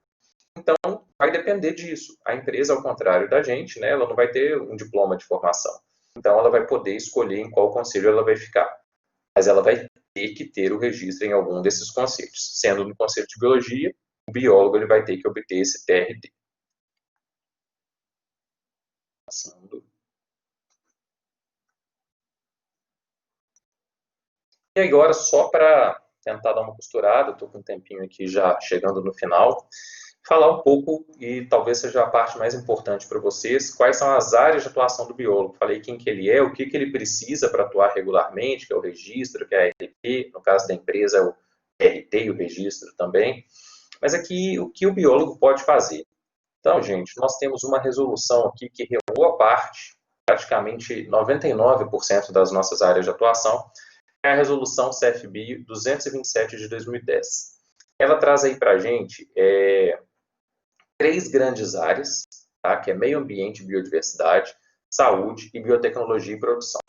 Então, vai depender disso. A empresa, ao contrário da gente, né, ela não vai ter um diploma de formação. Então, ela vai poder escolher em qual conselho ela vai ficar. Mas ela vai ter que ter o registro em algum desses conselhos. Sendo no conselho de biologia, o biólogo ele vai ter que obter esse TRT. Passando. E agora, só para tentar dar uma costurada, estou com um tempinho aqui já chegando no final, falar um pouco, e talvez seja a parte mais importante para vocês, quais são as áreas de atuação do biólogo. Falei quem que ele é, o que ele precisa para atuar regularmente, que é o registro, que é a RT, no caso da empresa é o RT e o registro também. Mas aqui, o que o biólogo pode fazer? Então, gente, nós temos uma resolução aqui que reuniu a parte, praticamente 99% das nossas áreas de atuação, é a resolução CFB 227 de 2010. Ela traz aí para a gente três grandes áreas, tá? Que é meio ambiente, biodiversidade, saúde e biotecnologia e produção.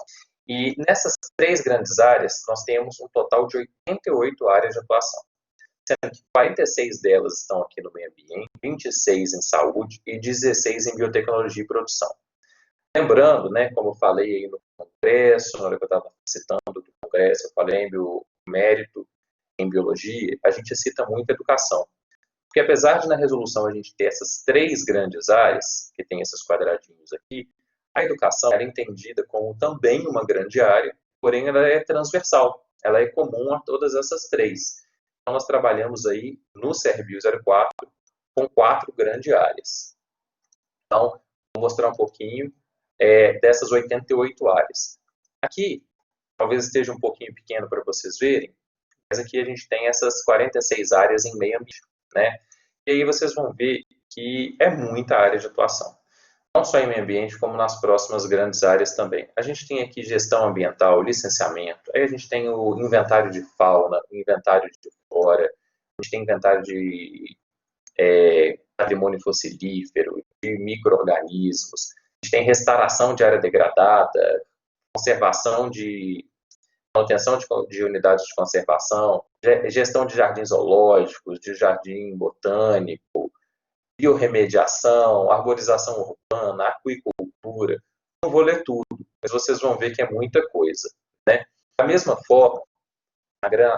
E nessas três grandes áreas, nós temos um total de 88 áreas de atuação, sendo que 46 delas estão aqui no meio ambiente, 26 em saúde e 16 em biotecnologia e produção. Lembrando, né, como eu falei aí no congresso, na hora que eu estava citando do congresso, eu falei do mérito em biologia, a gente cita muito a educação. Porque apesar de na resolução a gente ter essas três grandes áreas, que tem esses quadradinhos aqui, a educação é entendida como também uma grande área, porém ela é transversal, ela é comum a todas essas três. Então nós trabalhamos aí no CRBio 04 com 4 grandes áreas. Então, vou mostrar um pouquinho dessas 88 áreas. Aqui, talvez esteja um pouquinho pequeno para vocês verem, mas aqui a gente tem essas 46 áreas em meio ambiente, né? E aí vocês vão ver que é muita área de atuação. Não só em meio ambiente, como nas próximas grandes áreas também. A gente tem aqui gestão ambiental, licenciamento, aí a gente tem o inventário de fauna, o inventário de flora, a gente tem inventário de patrimônio fossilífero, de micro-organismos, a gente tem restauração de área degradada, conservação de manutenção de unidades de conservação, gestão de jardins zoológicos, de jardim botânico, biorremediação, arborização urbana, aquicultura. Não vou ler tudo, mas vocês vão ver que é muita coisa, né? Da mesma forma,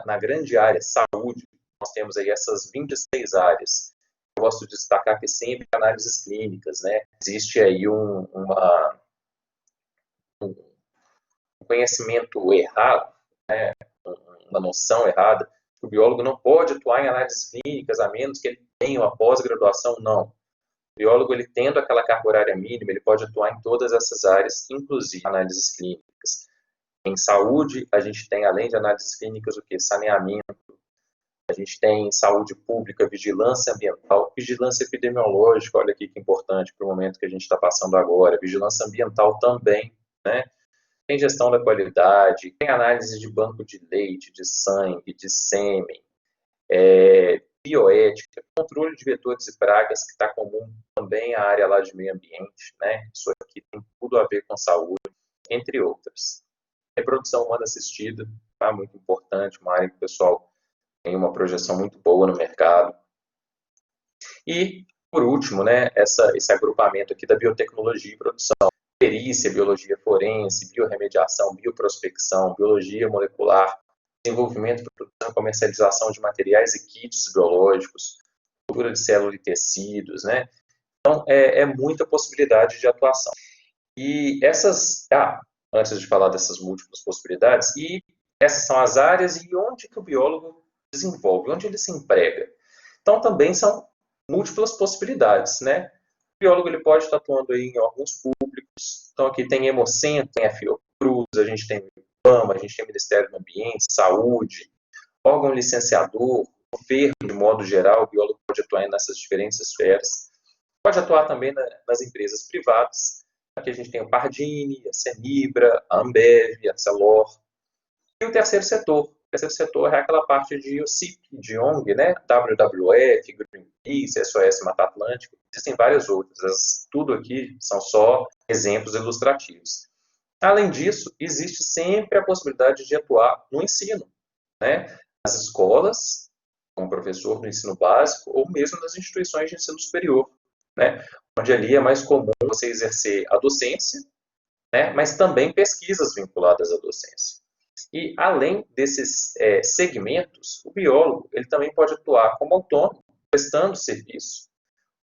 na grande área saúde, nós temos aí essas 26 áreas. Eu gosto de destacar que sempre análises clínicas, né? Existe aí um conhecimento errado, né? Uma noção errada, que o biólogo não pode atuar em análises clínicas a menos que ele tenha uma pós-graduação, não. O biólogo, ele tendo aquela carga horária mínima, ele pode atuar em todas essas áreas, inclusive análises clínicas. Em saúde, a gente tem, além de análises clínicas, o que? Saneamento, a gente tem saúde pública, vigilância ambiental, vigilância epidemiológica, olha aqui que importante para o momento que a gente está passando agora, vigilância ambiental também, né? Tem gestão da qualidade, tem análise de banco de leite, de sangue, de sêmen, bioética, controle de vetores e pragas, que está comum também à área lá de meio ambiente, né? Isso aqui tem tudo a ver com saúde, entre outras. Reprodução humana assistida, tá? Muito importante, uma área que o pessoal tem uma projeção muito boa no mercado. E, por último, né, esse agrupamento aqui da biotecnologia e produção. Perícia, biologia forense, biorremediação, bioprospecção, biologia molecular, desenvolvimento, produção e comercialização de materiais e kits biológicos, cultura de célula e tecidos, né? Então, é muita possibilidade de atuação. E antes de falar dessas múltiplas possibilidades, e essas são as áreas e onde que o biólogo desenvolve, onde ele se emprega. Então, também são múltiplas possibilidades, né? O biólogo, ele pode estar atuando aí em órgãos públicos. Então, aqui tem Hemocentro, tem a Fiocruz, a gente tem o IBAMA, a gente tem o Ministério do Ambiente, Saúde, órgão licenciador, governo, de modo geral, o biólogo pode atuar nessas diferentes esferas. Pode atuar também nas empresas privadas. Aqui a gente tem o Pardini, a Semibra, a Ambev, a Celor. E o terceiro setor. O terceiro setor é aquela parte de OCIP, de ONG, né? WWF, Greenpeace, SOS Mata Atlântico. Existem várias outras. Tudo aqui são só exemplos ilustrativos. Além disso, existe sempre a possibilidade de atuar no ensino, né? Nas escolas, como professor no ensino básico, ou mesmo nas instituições de ensino superior, né? Onde ali é mais comum você exercer a docência, né? Mas também pesquisas vinculadas à docência. E além desses segmentos, o biólogo ele também pode atuar como autônomo, prestando serviço,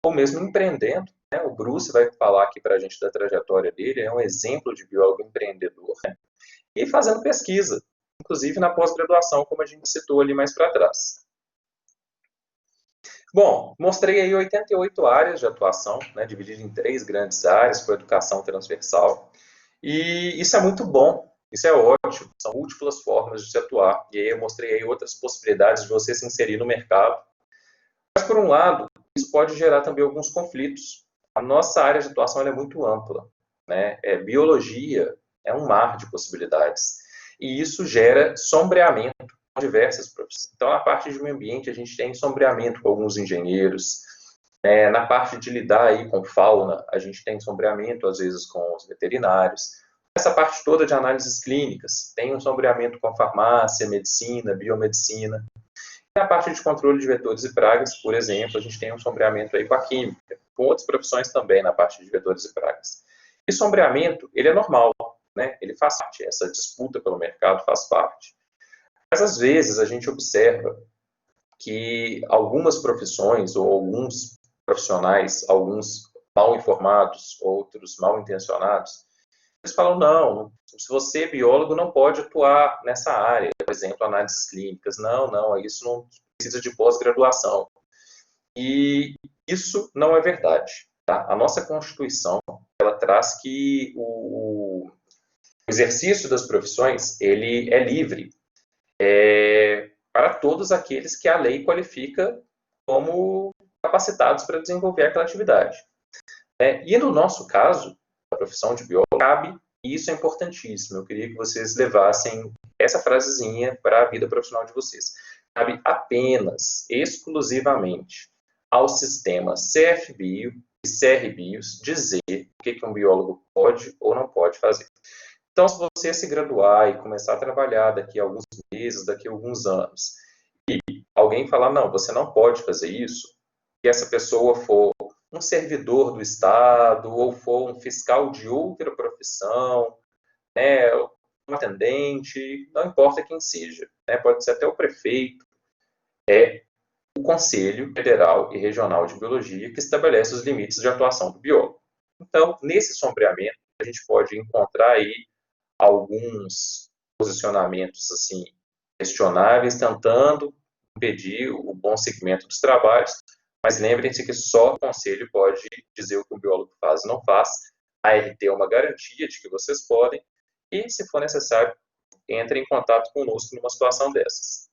ou mesmo empreendendo. Né? O Bruce vai falar aqui para a gente da trajetória dele, é um exemplo de biólogo empreendedor, né? E fazendo pesquisa. inclusive na pós-graduação, como a gente citou ali mais para trás. Bom, mostrei aí 88 áreas de atuação, né, divididas em 3 grandes áreas, com educação transversal. E isso é muito bom, isso é ótimo, são múltiplas formas de se atuar. E aí eu mostrei aí outras possibilidades de você se inserir no mercado. Mas, por um lado, isso pode gerar também alguns conflitos. A nossa área de atuação é muito ampla, né? Biologia é um mar de possibilidades. E isso gera sombreamento com diversas profissões. Então, na parte de meio ambiente, a gente tem sombreamento com alguns engenheiros. Na parte de lidar aí com fauna, a gente tem sombreamento, às vezes, com os veterinários. Essa parte toda de análises clínicas, tem um sombreamento com a farmácia, medicina, biomedicina. Na parte de controle de vetores e pragas, por exemplo, a gente tem um sombreamento aí com a química, com outras profissões também na parte de vetores e pragas. E sombreamento, ele é normal, né? Ele faz parte, essa disputa pelo mercado faz parte. Mas, às vezes, a gente observa que algumas profissões ou alguns profissionais, alguns mal informados, outros mal intencionados, eles falam, não, se você é biólogo, não pode atuar nessa área, por exemplo, análises clínicas. Não, isso não precisa de pós-graduação. E isso não é verdade. Tá? A nossa Constituição, ela traz que o exercício das profissões, ele é livre para todos aqueles que a lei qualifica como capacitados para desenvolver aquela atividade. E no nosso caso, a profissão de biólogo, cabe, e isso é importantíssimo, eu queria que vocês levassem essa frasezinha para a vida profissional de vocês. Cabe apenas, exclusivamente, ao sistema CFBio e CRBios dizer o que um biólogo pode ou não pode fazer. Então, se você se graduar e começar a trabalhar daqui a alguns meses, daqui a alguns anos, e alguém falar, não, você não pode fazer isso, e essa pessoa for um servidor do Estado, ou for um fiscal de outra profissão, né, um atendente, não importa quem seja, né, pode ser até o prefeito, o Conselho Federal e Regional de Biologia que estabelece os limites de atuação do biólogo. Então, nesse sombreamento, a gente pode encontrar aí alguns posicionamentos assim questionáveis, tentando impedir o bom segmento dos trabalhos, mas lembrem-se que só o conselho pode dizer o que o biólogo faz e não faz. A ART é uma garantia de que vocês podem, e, se for necessário, entre em contato conosco numa situação dessas.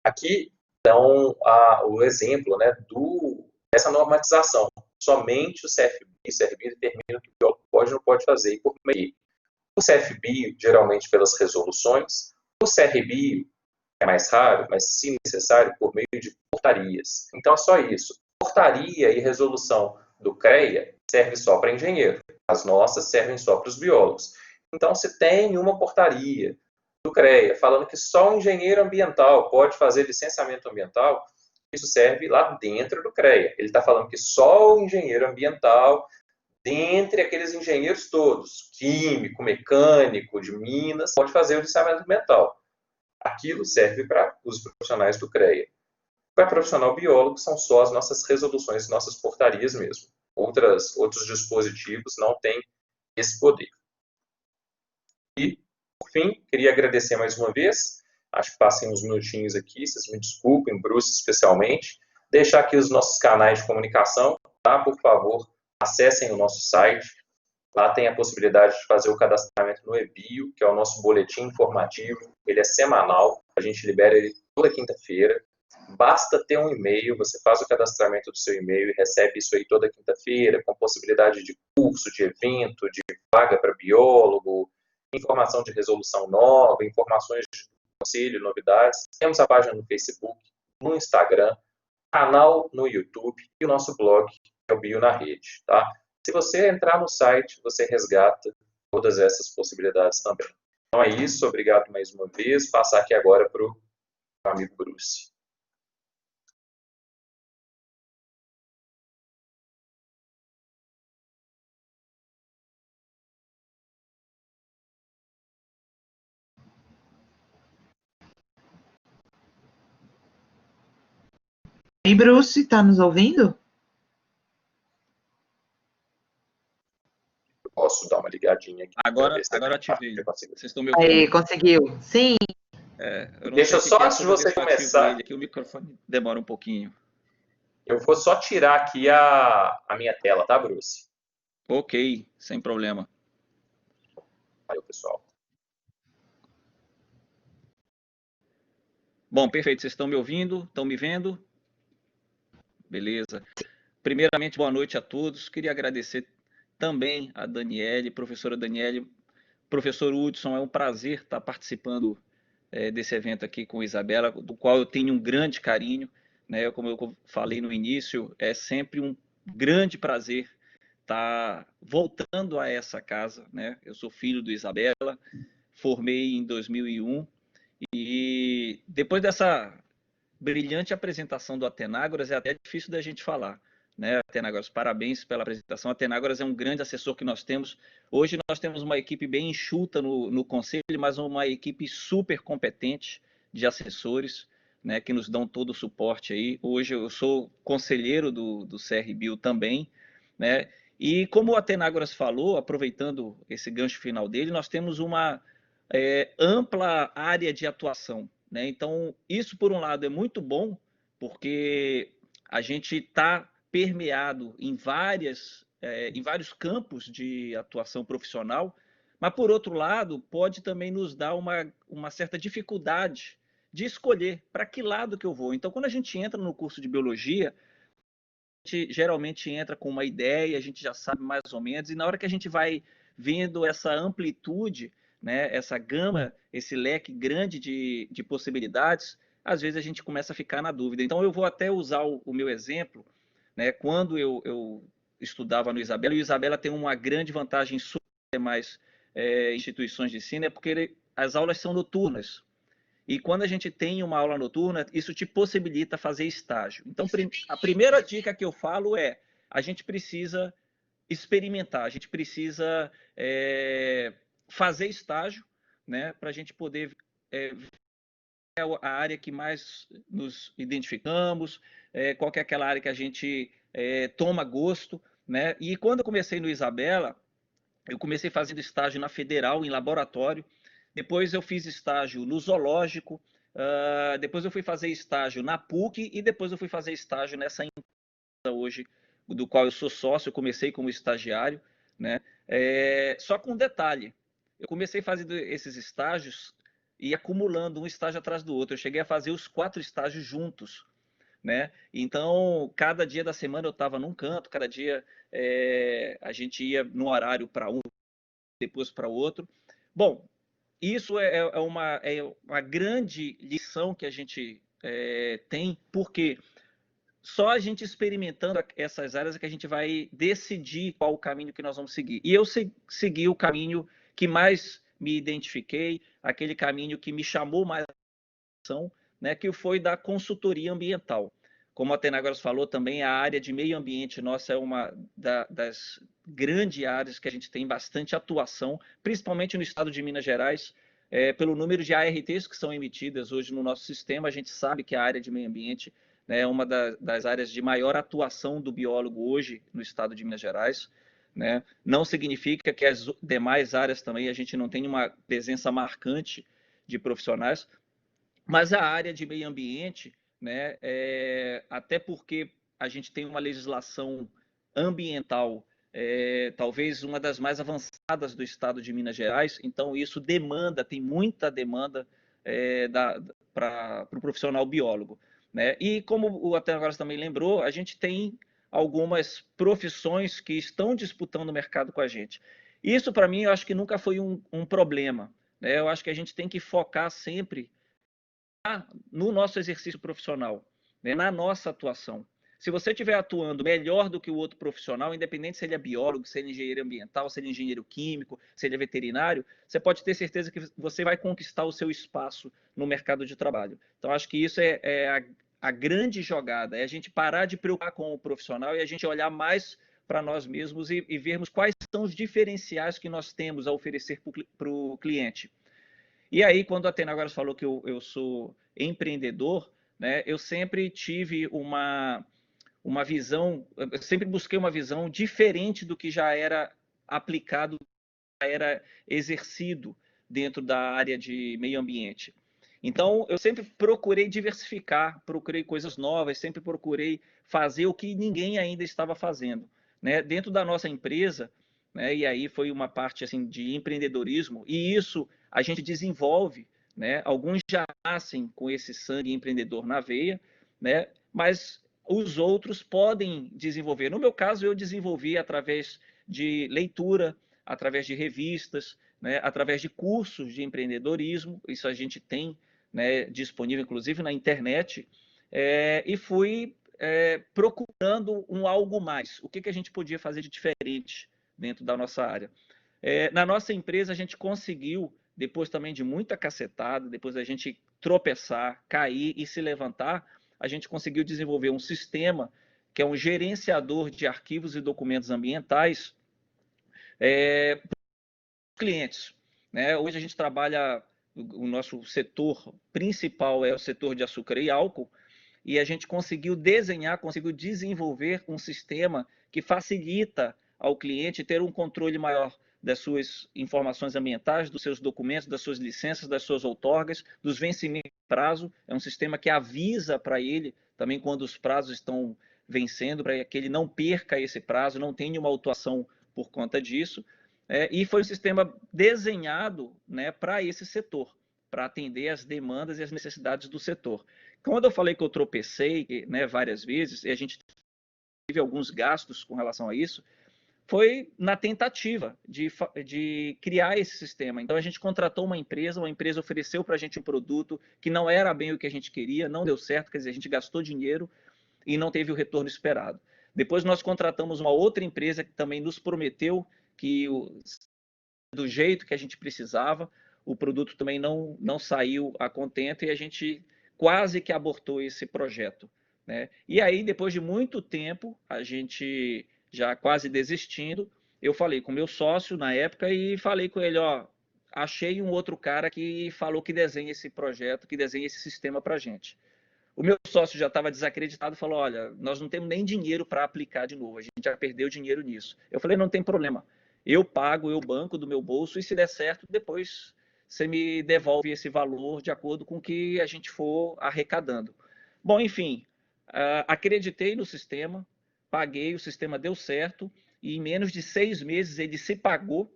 Aqui, então, o exemplo, né, dessa normatização. Somente o CFB e o CRB determinam o que o biólogo pode e não pode fazer, e por meio. O CFB, geralmente pelas resoluções. O CRB é mais raro, mas, se necessário, por meio de portarias. Então, é só isso. Portaria e resolução do CREA serve só para engenheiro. As nossas servem só para os biólogos. Então, se tem uma portaria do CREA falando que só o engenheiro ambiental pode fazer licenciamento ambiental, isso serve lá dentro do CREA. Ele está falando que só o engenheiro ambiental, dentre aqueles engenheiros todos, químico, mecânico, de minas, pode fazer o licenciamento ambiental. Aquilo serve para os profissionais do CREA. Para profissional biólogo, são só as nossas resoluções, nossas portarias mesmo. Outros dispositivos não têm esse poder. E, por fim, queria agradecer mais uma vez. Acho que passei uns minutinhos aqui, vocês me desculpem, Bruce especialmente. Deixar aqui os nossos canais de comunicação, tá? Por favor, acessem o nosso site. Lá tem a possibilidade de fazer o cadastramento no EBio, que é o nosso boletim informativo. Ele é semanal, a gente libera ele toda quinta-feira. Basta ter um e-mail, você faz o cadastramento do seu e-mail e recebe isso aí toda quinta-feira, com possibilidade de curso, de evento, de vaga para biólogo, informação de resolução nova, informações de conselho, novidades. Temos a página no Facebook, no Instagram, canal no YouTube e o nosso blog, que é o Bio na Rede, tá? Se você entrar no site, você resgata todas essas possibilidades também. Então é isso, obrigado mais uma vez. Passar aqui agora para o amigo Bruce. Ei, Bruce, tá nos ouvindo? posso dar uma ligadinha aqui para ver se Agora eu ativei. consigo. Vocês estão me Aí, ouvindo? conseguiu. Sim. Eu não Deixa sei eu se só, é antes de toda vez você que eu ativo começar, ele aqui, o microfone demora um pouquinho. eu vou só tirar aqui a minha tela, tá, Bruce? Ok, sem problema. Valeu, pessoal. Bom, perfeito. Vocês estão me ouvindo? Estão me vendo? Beleza. Primeiramente, boa noite a todos. Queria agradecer também a Daniele, professora Daniele, professor Hudson. É um prazer estar participando desse evento aqui com a Isabela, do qual eu tenho um grande carinho, né? Como eu falei no início, é sempre um grande prazer estar voltando a essa casa, né? Eu sou filho do Isabela, formei em 2001 e depois dessa brilhante apresentação do Atenágoras, é até difícil da gente falar, né? Atenágoras, parabéns pela apresentação. Atenágoras é um grande assessor que nós temos. Hoje nós temos uma equipe bem enxuta no conselho, mas uma equipe super competente de assessores, né, que nos dão todo o suporte aí. Hoje eu sou conselheiro do CRBio também, né? E como o Atenágoras falou, aproveitando esse gancho final dele, nós temos uma ampla área de atuação, né? Então, isso, por um lado, é muito bom, porque a gente está permeado em vários campos de atuação profissional, mas, por outro lado, pode também nos dar uma certa dificuldade de escolher para que lado que eu vou. Então, quando a gente entra no curso de biologia, a gente geralmente entra com uma ideia, a gente já sabe mais ou menos, e na hora que a gente vai vendo essa amplitude, né, essa gama, esse leque grande de possibilidades, às vezes a gente começa a ficar na dúvida. Então eu vou até usar o meu exemplo, né, quando eu estudava no Isabela, e o Isabela tem uma grande vantagem sobre as demais instituições de ensino, é porque as aulas são noturnas. E quando a gente tem uma aula noturna, isso te possibilita fazer estágio. Então, a primeira dica que eu falo é: a gente precisa experimentar, a gente precisa fazer estágio, né, para a gente poder a área que mais nos identificamos, qual que é aquela área que a gente toma gosto, né? E quando eu comecei no Isabela, eu comecei fazendo estágio na Federal, em laboratório. Depois eu fiz estágio no zoológico. Depois eu fui fazer estágio na PUC e depois eu fui fazer estágio nessa empresa hoje, do qual eu sou sócio. Eu comecei como estagiário, né? Só com um detalhe. Eu comecei fazendo esses estágios e acumulando um estágio atrás do outro. Eu cheguei a fazer os 4 estágios juntos, né? Então, cada dia da semana eu estava num canto, cada dia a gente ia no horário para um, depois para outro. Bom, isso é uma grande lição que a gente tem, porque só a gente experimentando essas áreas é que a gente vai decidir qual o caminho que nós vamos seguir. E eu segui o caminho que mais me identifiquei, aquele caminho que me chamou mais a atenção, né, que foi da consultoria ambiental. Como a Atenágoras falou também, a área de meio ambiente nossa é uma das grandes áreas que a gente tem bastante atuação, principalmente no estado de Minas Gerais. Pelo número de ARTs que são emitidas hoje no nosso sistema, a gente sabe que a área de meio ambiente, né, é uma das áreas de maior atuação do biólogo hoje no estado de Minas Gerais. Né? Não significa que as demais áreas também a gente não tem uma presença marcante de profissionais, mas a área de meio ambiente, né, até porque a gente tem uma legislação ambiental, talvez uma das mais avançadas do estado de Minas Gerais, então isso tem muita demanda para o profissional biólogo. Né? E como o Atenágoras também lembrou, a gente tem algumas profissões que estão disputando o mercado com a gente. Isso, para mim, eu acho que nunca foi um problema. Né? Eu acho que a gente tem que focar sempre no nosso exercício profissional, né, na nossa atuação. Se você estiver atuando melhor do que o outro profissional, independente se ele é biólogo, se ele é engenheiro ambiental, se ele é engenheiro químico, se ele é veterinário, você pode ter certeza que você vai conquistar o seu espaço no mercado de trabalho. Então, acho que isso é a grande jogada, é a gente parar de preocupar com o profissional e a gente olhar mais para nós mesmos e vermos quais são os diferenciais que nós temos a oferecer para o cliente. E aí, quando a Atenágoras falou que eu sou empreendedor, né, eu sempre tive uma visão, eu sempre busquei uma visão diferente do que já era aplicado, era exercido dentro da área de meio ambiente. Então, eu sempre procurei diversificar, procurei coisas novas, sempre procurei fazer o que ninguém ainda estava fazendo, né? Dentro da nossa empresa, né? E aí foi uma parte assim de empreendedorismo, e isso a gente desenvolve, né? Alguns já nascem com esse sangue empreendedor na veia, né? Mas os outros podem desenvolver. No meu caso, eu desenvolvi através de leitura, através de revistas, né? Através de cursos de empreendedorismo. Isso a gente tem, né, disponível inclusive na internet, e fui procurando um algo mais. O que, que a gente podia fazer de diferente dentro da nossa área? Na nossa empresa, a gente conseguiu, depois também de muita cacetada, depois da gente tropeçar, cair e se levantar, a gente conseguiu desenvolver um sistema que é um gerenciador de arquivos e documentos ambientais para os clientes, né? Hoje a gente trabalha, o nosso setor principal é o setor de açúcar e álcool, e a gente conseguiu desenhar, conseguiu desenvolver um sistema que facilita ao cliente ter um controle maior das suas informações ambientais, dos seus documentos, das suas licenças, das suas outorgas, dos vencimentos de prazo. É um sistema que avisa para ele também quando os prazos estão vencendo, para que ele não perca esse prazo, não tenha uma autuação por conta disso. E foi um sistema desenhado, né, para esse setor, para atender as demandas e as necessidades do setor. Quando eu falei que eu tropecei, né, várias vezes, e a gente teve alguns gastos com relação a isso, foi na tentativa de criar esse sistema. Então a gente contratou uma empresa ofereceu para a gente um produto que não era bem o que a gente queria, não deu certo, quer dizer, a gente gastou dinheiro e não teve o retorno esperado. Depois nós contratamos uma outra empresa que também nos prometeu que do jeito que a gente precisava, o produto também não saiu a contento e a gente quase que abortou esse projeto, né? E aí, depois de muito tempo, a gente já quase desistindo, eu falei com meu sócio na época e falei com ele, ó, achei um outro cara que falou que desenha esse projeto, que desenha esse sistema para a gente. O meu sócio já estava desacreditado e falou, olha, nós não temos nem dinheiro para aplicar de novo, a gente já perdeu dinheiro nisso. Eu falei, não tem problema, eu pago, eu banco do meu bolso e se der certo, depois você me devolve esse valor de acordo com o que a gente for arrecadando. Bom, enfim, acreditei no sistema, paguei, o sistema deu certo e em menos de 6 meses ele se pagou,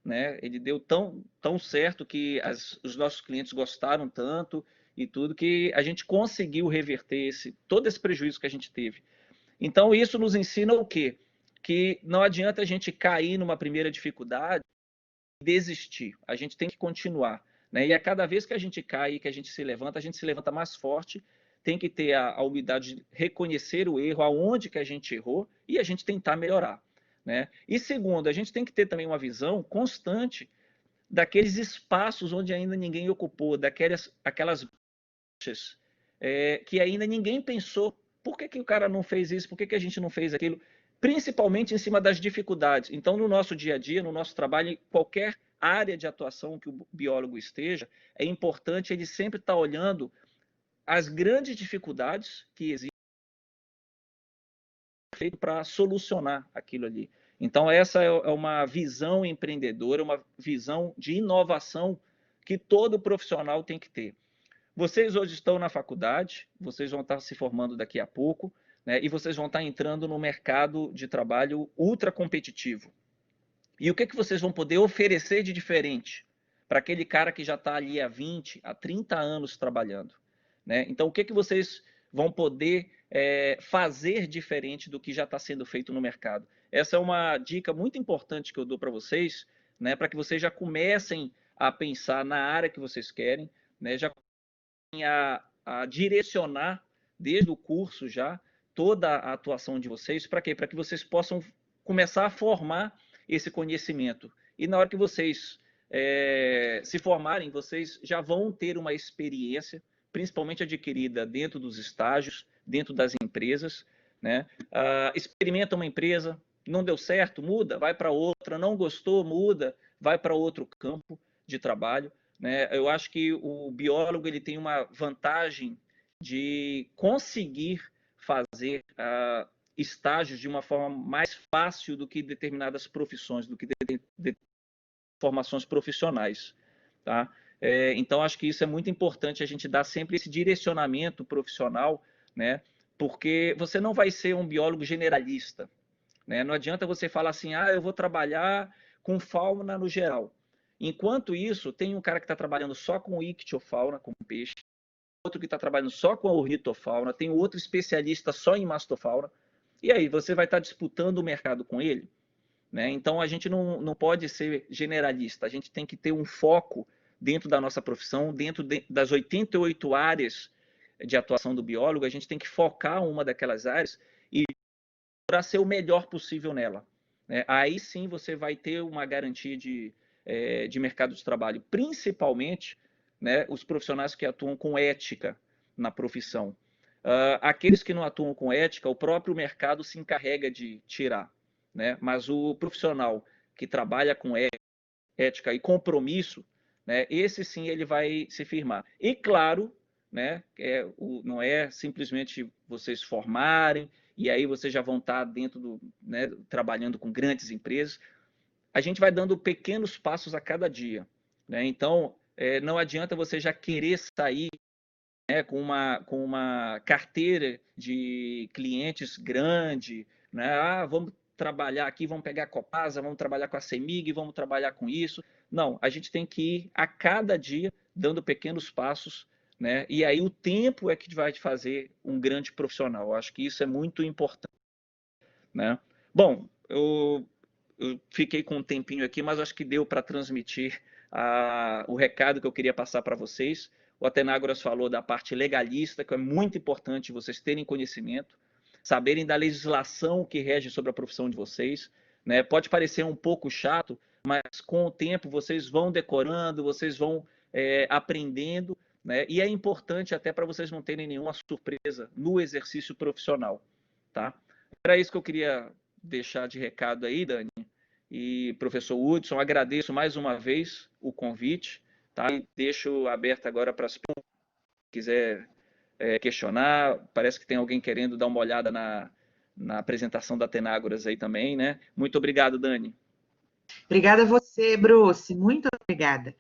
né? Ele deu tão certo que os nossos clientes gostaram tanto e tudo que a gente conseguiu reverter todo esse prejuízo que a gente teve. Então isso nos ensina o quê? Que não adianta a gente cair numa primeira dificuldade e desistir. A gente tem que continuar, né? E a cada vez que a gente cai, que a gente se levanta mais forte. Tem que ter a humildade de reconhecer o erro, aonde que a gente errou e a gente tentar melhorar, né? E segundo, a gente tem que ter também uma visão constante daqueles espaços onde ainda ninguém ocupou, aquelas brechas que ainda ninguém pensou. Por que o cara não fez isso? Por que a gente não fez aquilo? Principalmente em cima das dificuldades. Então, no nosso dia a dia, no nosso trabalho, em qualquer área de atuação que o biólogo esteja, é importante ele sempre estar olhando as grandes dificuldades que existem para solucionar aquilo ali. Então, essa é uma visão empreendedora, uma visão de inovação que todo profissional tem que ter. Vocês hoje estão na faculdade, vocês vão estar se formando daqui a pouco, né, e vocês vão estar entrando no mercado de trabalho ultra competitivo. E o que vocês vão poder oferecer de diferente para aquele cara que já está ali há 20, há 30 anos trabalhando, né? Então, o que vocês vão poder fazer diferente do que já está sendo feito no mercado? Essa é uma dica muito importante que eu dou para vocês, né, para que vocês já comecem a pensar na área que vocês querem, né, já comecem a direcionar desde o curso já toda a atuação de vocês. Para quê? Para que vocês possam começar a formar esse conhecimento. E na hora que vocês se formarem, vocês já vão ter uma experiência, principalmente adquirida dentro dos estágios, dentro das empresas, né? Experimenta uma empresa, não deu certo, muda, vai para outra, não gostou, muda, vai para outro campo de trabalho, né? Eu acho que o biólogo ele tem uma vantagem de conseguir fazer estágios de uma forma mais fácil do que determinadas profissões, do que formações profissionais, tá? Então, acho que isso é muito importante, a gente dar sempre esse direcionamento profissional, né? Porque você não vai ser um biólogo generalista, né? Não adianta você falar assim, eu vou trabalhar com fauna no geral. Enquanto isso, tem um cara que está trabalhando só com ictiofauna, com peixe, outro que está trabalhando só com a ornitofauna, tem outro especialista só em mastofauna, e aí você vai estar disputando o mercado com ele, né? Então, a gente não pode ser generalista, a gente tem que ter um foco dentro da nossa profissão, dentro das 88 áreas de atuação do biólogo, a gente tem que focar uma daquelas áreas e para ser o melhor possível nela, né? Aí sim você vai ter uma garantia de mercado de trabalho, principalmente, né, os profissionais que atuam com ética na profissão. Aqueles que não atuam com ética, o próprio mercado se encarrega de tirar, né? Mas o profissional que trabalha com ética e compromisso, né, esse sim ele vai se firmar. E claro, né, não é simplesmente vocês formarem e aí vocês já vão estar dentro né, trabalhando com grandes empresas. A gente vai dando pequenos passos a cada dia, né? Então, não adianta você já querer sair, né, com uma carteira de clientes grande, né? Vamos trabalhar aqui, vamos pegar a Copasa, vamos trabalhar com a CEMIG, vamos trabalhar com isso. Não, a gente tem que ir a cada dia dando pequenos passos, né? E aí o tempo é que vai te fazer um grande profissional. Eu acho que isso é muito importante, né? Bom, eu fiquei com um tempinho aqui, mas acho que deu para transmitir o recado que eu queria passar para vocês. O Athenagoras falou da parte legalista, que é muito importante vocês terem conhecimento, saberem da legislação que rege sobre a profissão de vocês, né? Pode parecer um pouco chato, mas com o tempo vocês vão decorando, vocês vão aprendendo, né? E é importante até para vocês não terem nenhuma surpresa no exercício profissional, tá? Era isso que eu queria deixar de recado aí, Dani. E professor Hudson, agradeço mais uma vez o convite, tá? E deixo aberto agora para se quiser questionar. Parece que tem alguém querendo dar uma olhada na apresentação da Athenagoras aí também, né? Muito obrigado, Dani. Obrigada a você, Bruce. Muito obrigada.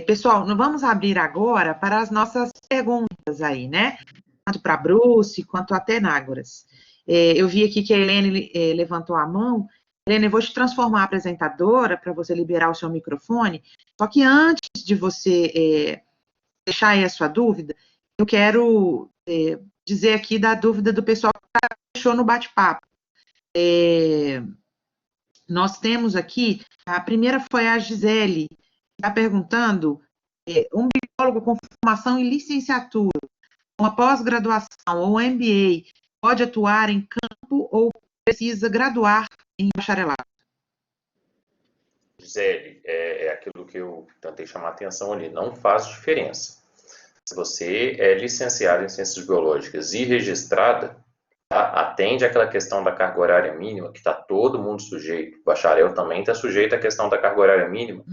Pessoal, nós vamos abrir agora para as nossas perguntas aí, né? Tanto para Bruce quanto a Athenagoras. Eu vi aqui que a Helene levantou a mão. Helene, eu vou te transformar a apresentadora para você liberar o seu microfone. Só que antes de você deixar aí a sua dúvida, eu quero dizer aqui da dúvida do pessoal que deixou no bate-papo. Nós temos aqui, a primeira foi a Gisele, que está perguntando, um biólogo com formação em licenciatura, uma pós-graduação ou MBA, pode atuar em campo ou precisa graduar em bacharelado? Gisele, é aquilo que eu tentei chamar a atenção ali, não faz diferença. Se você é licenciado em Ciências Biológicas e registrada, tá, atende àquela questão da carga horária mínima, que está todo mundo sujeito, o bacharel também está sujeito à questão da carga horária mínima,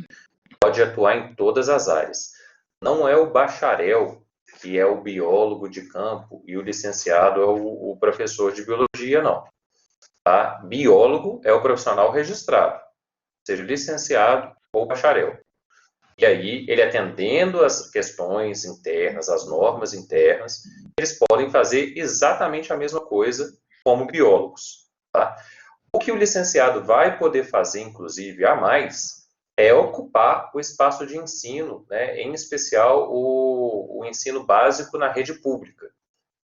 pode atuar em todas as áreas. Não é o bacharel que é o biólogo de campo e o licenciado é o professor de biologia, não. Tá? Biólogo é o profissional registrado, seja licenciado ou bacharel. E aí, ele atendendo as questões internas, as normas internas, eles podem fazer exatamente a mesma coisa como biólogos. Tá? O que o licenciado vai poder fazer, inclusive, a mais, é ocupar o espaço de ensino, né? Em especial o ensino básico na rede pública,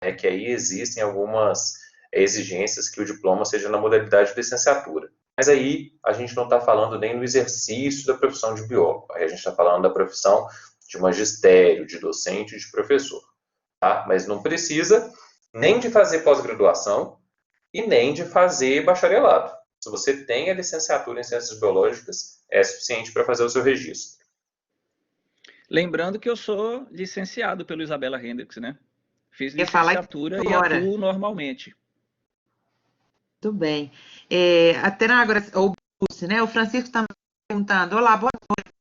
né? Que aí existem algumas exigências que o diploma seja na modalidade de licenciatura. Mas aí a gente não está falando nem do exercício da profissão de biólogo, aí a gente está falando da profissão de magistério, de docente, de professor. Tá? Mas não precisa nem de fazer pós-graduação e nem de fazer bacharelado. Se você tem a licenciatura em Ciências Biológicas, é suficiente para fazer o seu registro. Lembrando que eu sou licenciado pelo Isabela Hendricks, né? Fiz licenciatura e atuo normalmente. Muito bem. Athenagoras, ou Bruce, né? O Francisco está perguntando, olá, boa noite.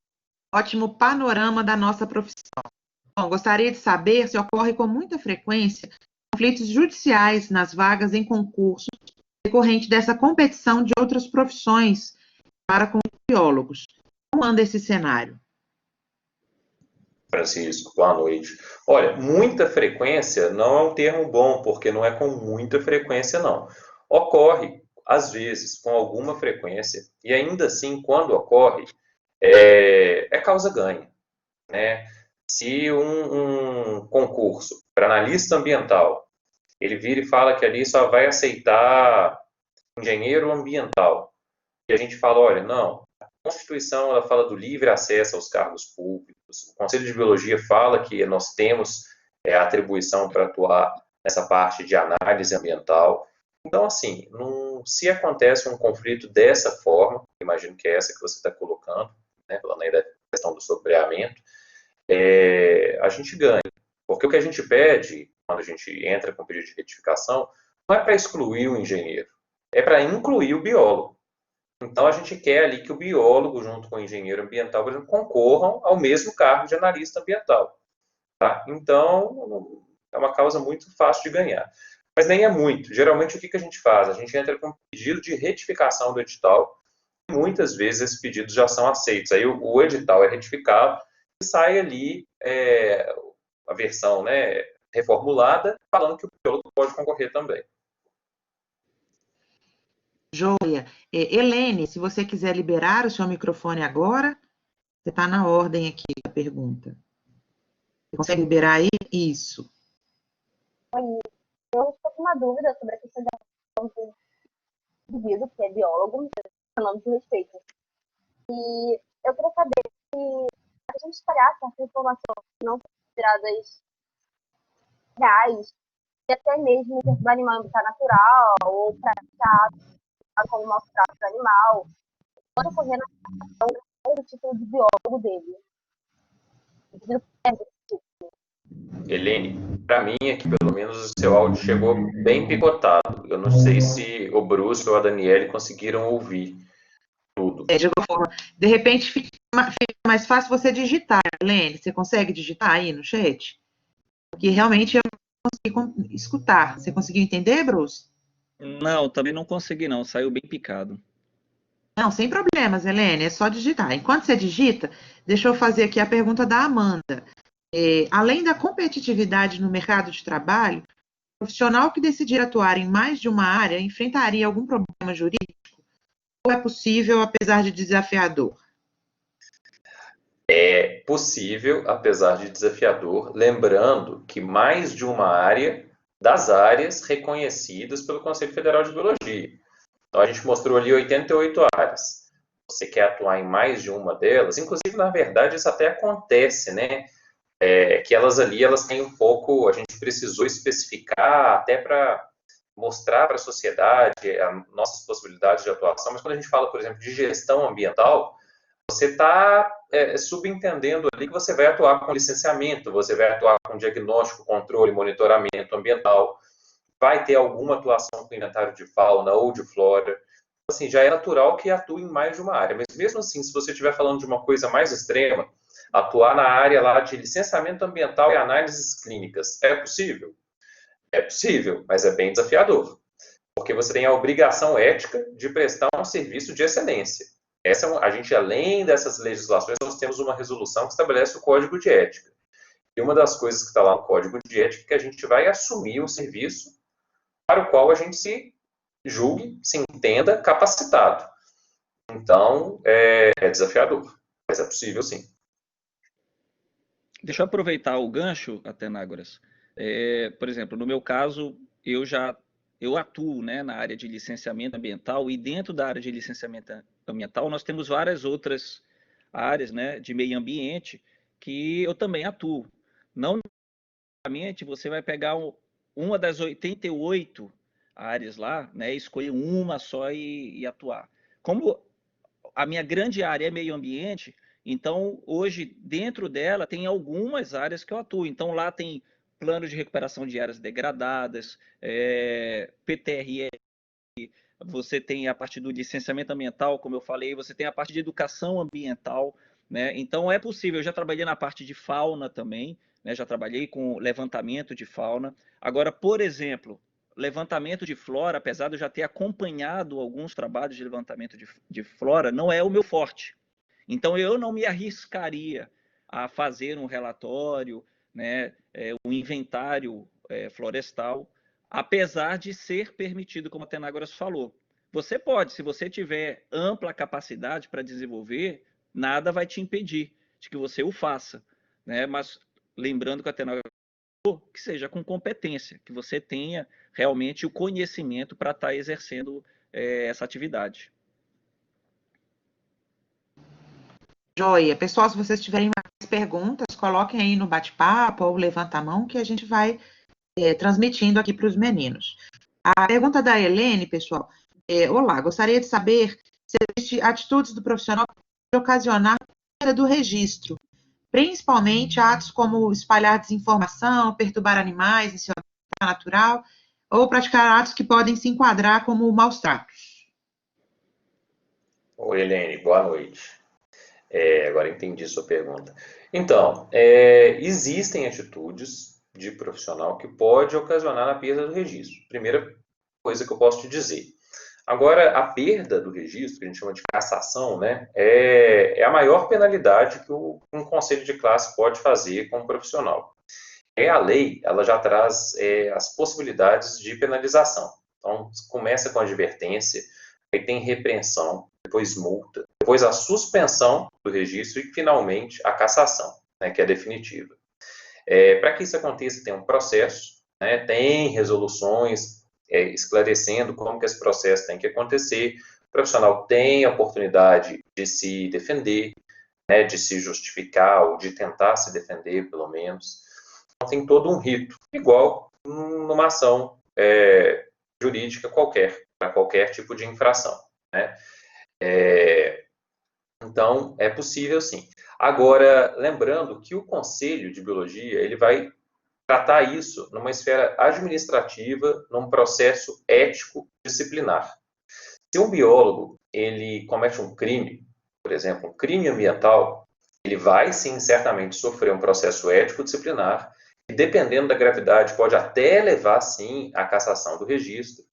Ótimo panorama da nossa profissão. Bom, gostaria de saber se ocorre com muita frequência conflitos judiciais nas vagas em concursos decorrente dessa competição de outras profissões para com os biólogos. Como anda esse cenário? Francisco, boa noite. Olha, muita frequência não é um termo bom, porque não é com muita frequência, não. Ocorre, às vezes, com alguma frequência, e ainda assim, quando ocorre, é causa ganha, né? Se um concurso para analista ambiental, ele vira e fala que ali só vai aceitar engenheiro ambiental, e a gente fala, olha, não, a Constituição ela fala do livre acesso aos cargos públicos, o Conselho de Biologia fala que nós temos a atribuição para atuar nessa parte de análise ambiental. Então, assim, se acontece um conflito dessa forma, imagino que é essa que você está colocando, né, falando aí da questão do sombreamento, a gente ganha. Porque o que a gente pede, quando a gente entra com pedido de retificação, não é para excluir o engenheiro, é para incluir o biólogo. Então, a gente quer ali que o biólogo, junto com o engenheiro ambiental, por exemplo, concorram ao mesmo cargo de analista ambiental. Tá? Então, é uma causa muito fácil de ganhar. Mas nem é muito. Geralmente, o que a gente faz? A gente entra com um pedido de retificação do edital. E muitas vezes, esses pedidos já são aceitos. Aí, o edital é retificado e sai ali a versão, né, reformulada, falando que o biólogo pode concorrer também. Joia. Helene, se você quiser liberar o seu microfone agora, você está na ordem aqui da pergunta. Você consegue liberar aí? Isso. Oi, eu estou com uma dúvida sobre a questão do indivíduo, que é biólogo, falando de respeito. E eu queria saber se a gente espalhar certas informações que não são consideradas reais, e até mesmo do animal em habitat natural, ou praticado como maus tratos do animal, pode ocorrer na do título de biólogo dele. Helene, para mim aqui pelo menos o seu áudio chegou bem picotado. Eu não sei se o Bruce ou a Daniele conseguiram ouvir tudo. De alguma forma, de repente fica mais fácil você digitar, Helene. Você consegue digitar aí no chat? Porque realmente eu não consegui escutar. Você conseguiu entender, Bruce? Não, também não consegui não, saiu bem picado. Não, sem problemas, Helene, é só digitar. Enquanto você digita, deixa eu fazer aqui a pergunta da Amanda. Além da competitividade no mercado de trabalho, o profissional que decidir atuar em mais de uma área enfrentaria algum problema jurídico? Ou é possível, apesar de desafiador? É possível, apesar de desafiador, lembrando que mais de uma área das áreas reconhecidas pelo Conselho Federal de Biologia. Então, a gente mostrou ali 88 áreas. Você quer atuar em mais de uma delas? Inclusive, na verdade, isso até acontece, né? Que elas ali, elas têm um pouco, a gente precisou especificar até para mostrar para a sociedade as nossas possibilidades de atuação, mas quando a gente fala, por exemplo, de gestão ambiental, você está subentendendo ali que você vai atuar com licenciamento, você vai atuar com diagnóstico, controle, monitoramento ambiental, vai ter alguma atuação com inventário de fauna ou de flora. Assim, já é natural que atue em mais de uma área, mas mesmo assim, se você estiver falando de uma coisa mais extrema, atuar na área lá de licenciamento ambiental e análises clínicas, é possível? É possível, mas é bem desafiador, porque você tem a obrigação ética de prestar um serviço de excelência. A gente, além dessas legislações, nós temos uma resolução que estabelece o Código de Ética. E uma das coisas que está lá no Código de Ética é que a gente vai assumir um serviço para o qual a gente se julgue, se entenda capacitado. Então, é desafiador, mas é possível sim. Deixa eu aproveitar o gancho, Atenágoras. Por exemplo, no meu caso, eu atuo, né, na área de licenciamento ambiental, e dentro da área de licenciamento ambiental nós temos várias outras áreas, né, de meio ambiente que eu também atuo. Não necessariamente você vai pegar uma das 88 áreas lá, né, escolher uma só e atuar. Como a minha grande área é meio ambiente, então hoje dentro dela tem algumas áreas que eu atuo. Então lá tem plano de recuperação de áreas degradadas, PTRE, você tem a parte do licenciamento ambiental, como eu falei, você tem a parte de educação ambiental, né? Então é possível, eu já trabalhei na parte de fauna também, né? Já trabalhei com levantamento de fauna. Agora, por exemplo, levantamento de flora, apesar de eu já ter acompanhado alguns trabalhos de levantamento de flora, não é o meu forte. Então, eu não me arriscaria a fazer um relatório, né, um inventário florestal, apesar de ser permitido, como a Tenágoras falou. Você pode, se você tiver ampla capacidade para desenvolver, nada vai te impedir de que você o faça, né? Mas lembrando que a Tenágoras falou, que seja com competência, que você tenha realmente o conhecimento para estar exercendo essa atividade. Joia. Pessoal, se vocês tiverem mais perguntas, coloquem aí no bate-papo ou levanta a mão que a gente vai transmitindo aqui para os meninos. A pergunta da Helene, pessoal. Olá, gostaria de saber se existem atitudes do profissional que podem ocasionar a perda do registro, principalmente atos como espalhar desinformação, perturbar animais em seu habitat natural, ou praticar atos que podem se enquadrar como maus tratos. Oi, Helene, boa noite. Agora entendi sua pergunta. Então, existem atitudes de profissional que pode ocasionar a perda do registro. Primeira coisa que eu posso te dizer. Agora, a perda do registro, que a gente chama de cassação, né, é a maior penalidade que um conselho de classe pode fazer com um profissional. A lei, ela já traz as possibilidades de penalização. Então, começa com advertência, aí tem repreensão, depois multa, depois a suspensão do registro e, finalmente, a cassação, né, que é definitiva. Para que isso aconteça, tem um processo, né, tem resoluções esclarecendo como que esse processo tem que acontecer. O profissional tem a oportunidade de se defender, né, de se justificar ou de tentar se defender, pelo menos. Então, tem todo um rito, igual numa ação jurídica qualquer, para qualquer tipo de infração, né? Então, é possível sim. Agora, lembrando que o Conselho de Biologia, ele vai tratar isso numa esfera administrativa, num processo ético disciplinar. Se um biólogo, ele comete um crime, por exemplo, um crime ambiental, ele vai sim, certamente, sofrer um processo ético disciplinar, e dependendo da gravidade, pode até levar, sim, à cassação do registro,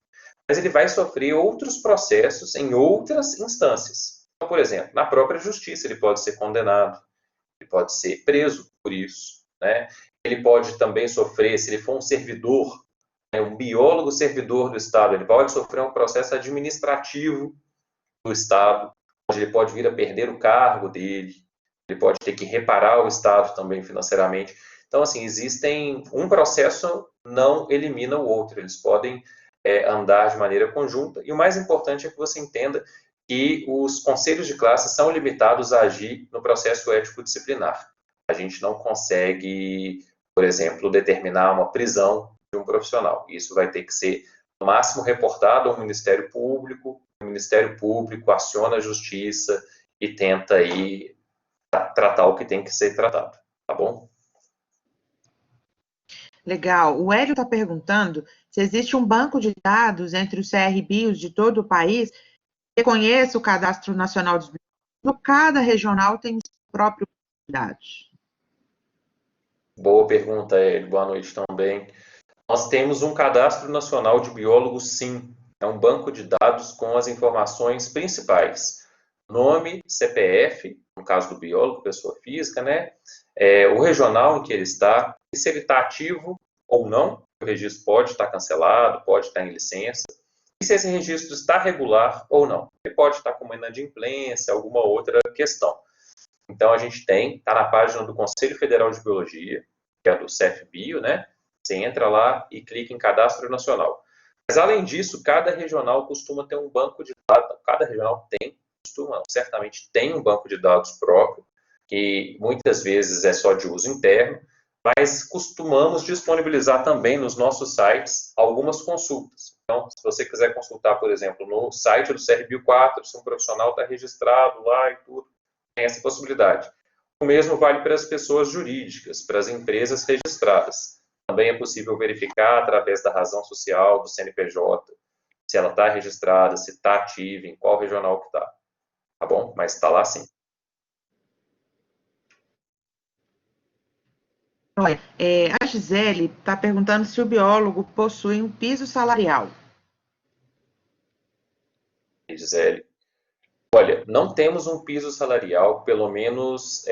mas ele vai sofrer outros processos em outras instâncias. Então, por exemplo, na própria justiça ele pode ser condenado, ele pode ser preso por isso, né? Ele pode também sofrer, se ele for um servidor, né, um biólogo servidor do Estado, ele pode sofrer um processo administrativo do Estado, onde ele pode vir a perder o cargo dele, ele pode ter que reparar o Estado também financeiramente. Então, assim, um processo não elimina o outro, eles podem andar de maneira conjunta, e o mais importante é que você entenda que os conselhos de classe são limitados a agir no processo ético disciplinar. A gente não consegue, por exemplo, determinar uma prisão de um profissional. Isso vai ter que ser, no máximo, reportado ao Ministério Público, o Ministério Público aciona a Justiça e tenta aí tratar o que tem que ser tratado, tá bom? Legal. O Hélio está perguntando se existe um banco de dados entre os CRBios de todo o país que reconheça o Cadastro Nacional dos Biólogos, ou cada regional tem o seu próprio banco de dados. Boa pergunta, Hélio. Boa noite também. Nós temos um Cadastro Nacional de Biólogos, sim. É um banco de dados com as informações principais. Nome, CPF, no caso do biólogo, pessoa física, né? O regional em que ele está, e se ele está ativo ou não. O registro pode estar cancelado, pode estar em licença. E se esse registro está regular ou não. Ele pode estar com uma inadimplência, alguma outra questão. Então, a gente está na página do Conselho Federal de Biologia, que é do CFBio, né? Você entra lá e clica em Cadastro Nacional. Mas, além disso, cada regional costuma ter um banco de dados. Cada regional certamente tem um banco de dados próprio, que muitas vezes é só de uso interno, mas costumamos disponibilizar também nos nossos sites algumas consultas. Então, se você quiser consultar, por exemplo, no site do CRBio 4, se um profissional está registrado lá e tudo, tem essa possibilidade. O mesmo vale para as pessoas jurídicas, para as empresas registradas. Também é possível verificar através da razão social do CNPJ, se ela está registrada, se está ativa, em qual regional que está. Tá bom? Mas está lá sim. Olha, a Gisele está perguntando se o biólogo possui um piso salarial. Gisele. Olha, não temos um piso salarial, pelo menos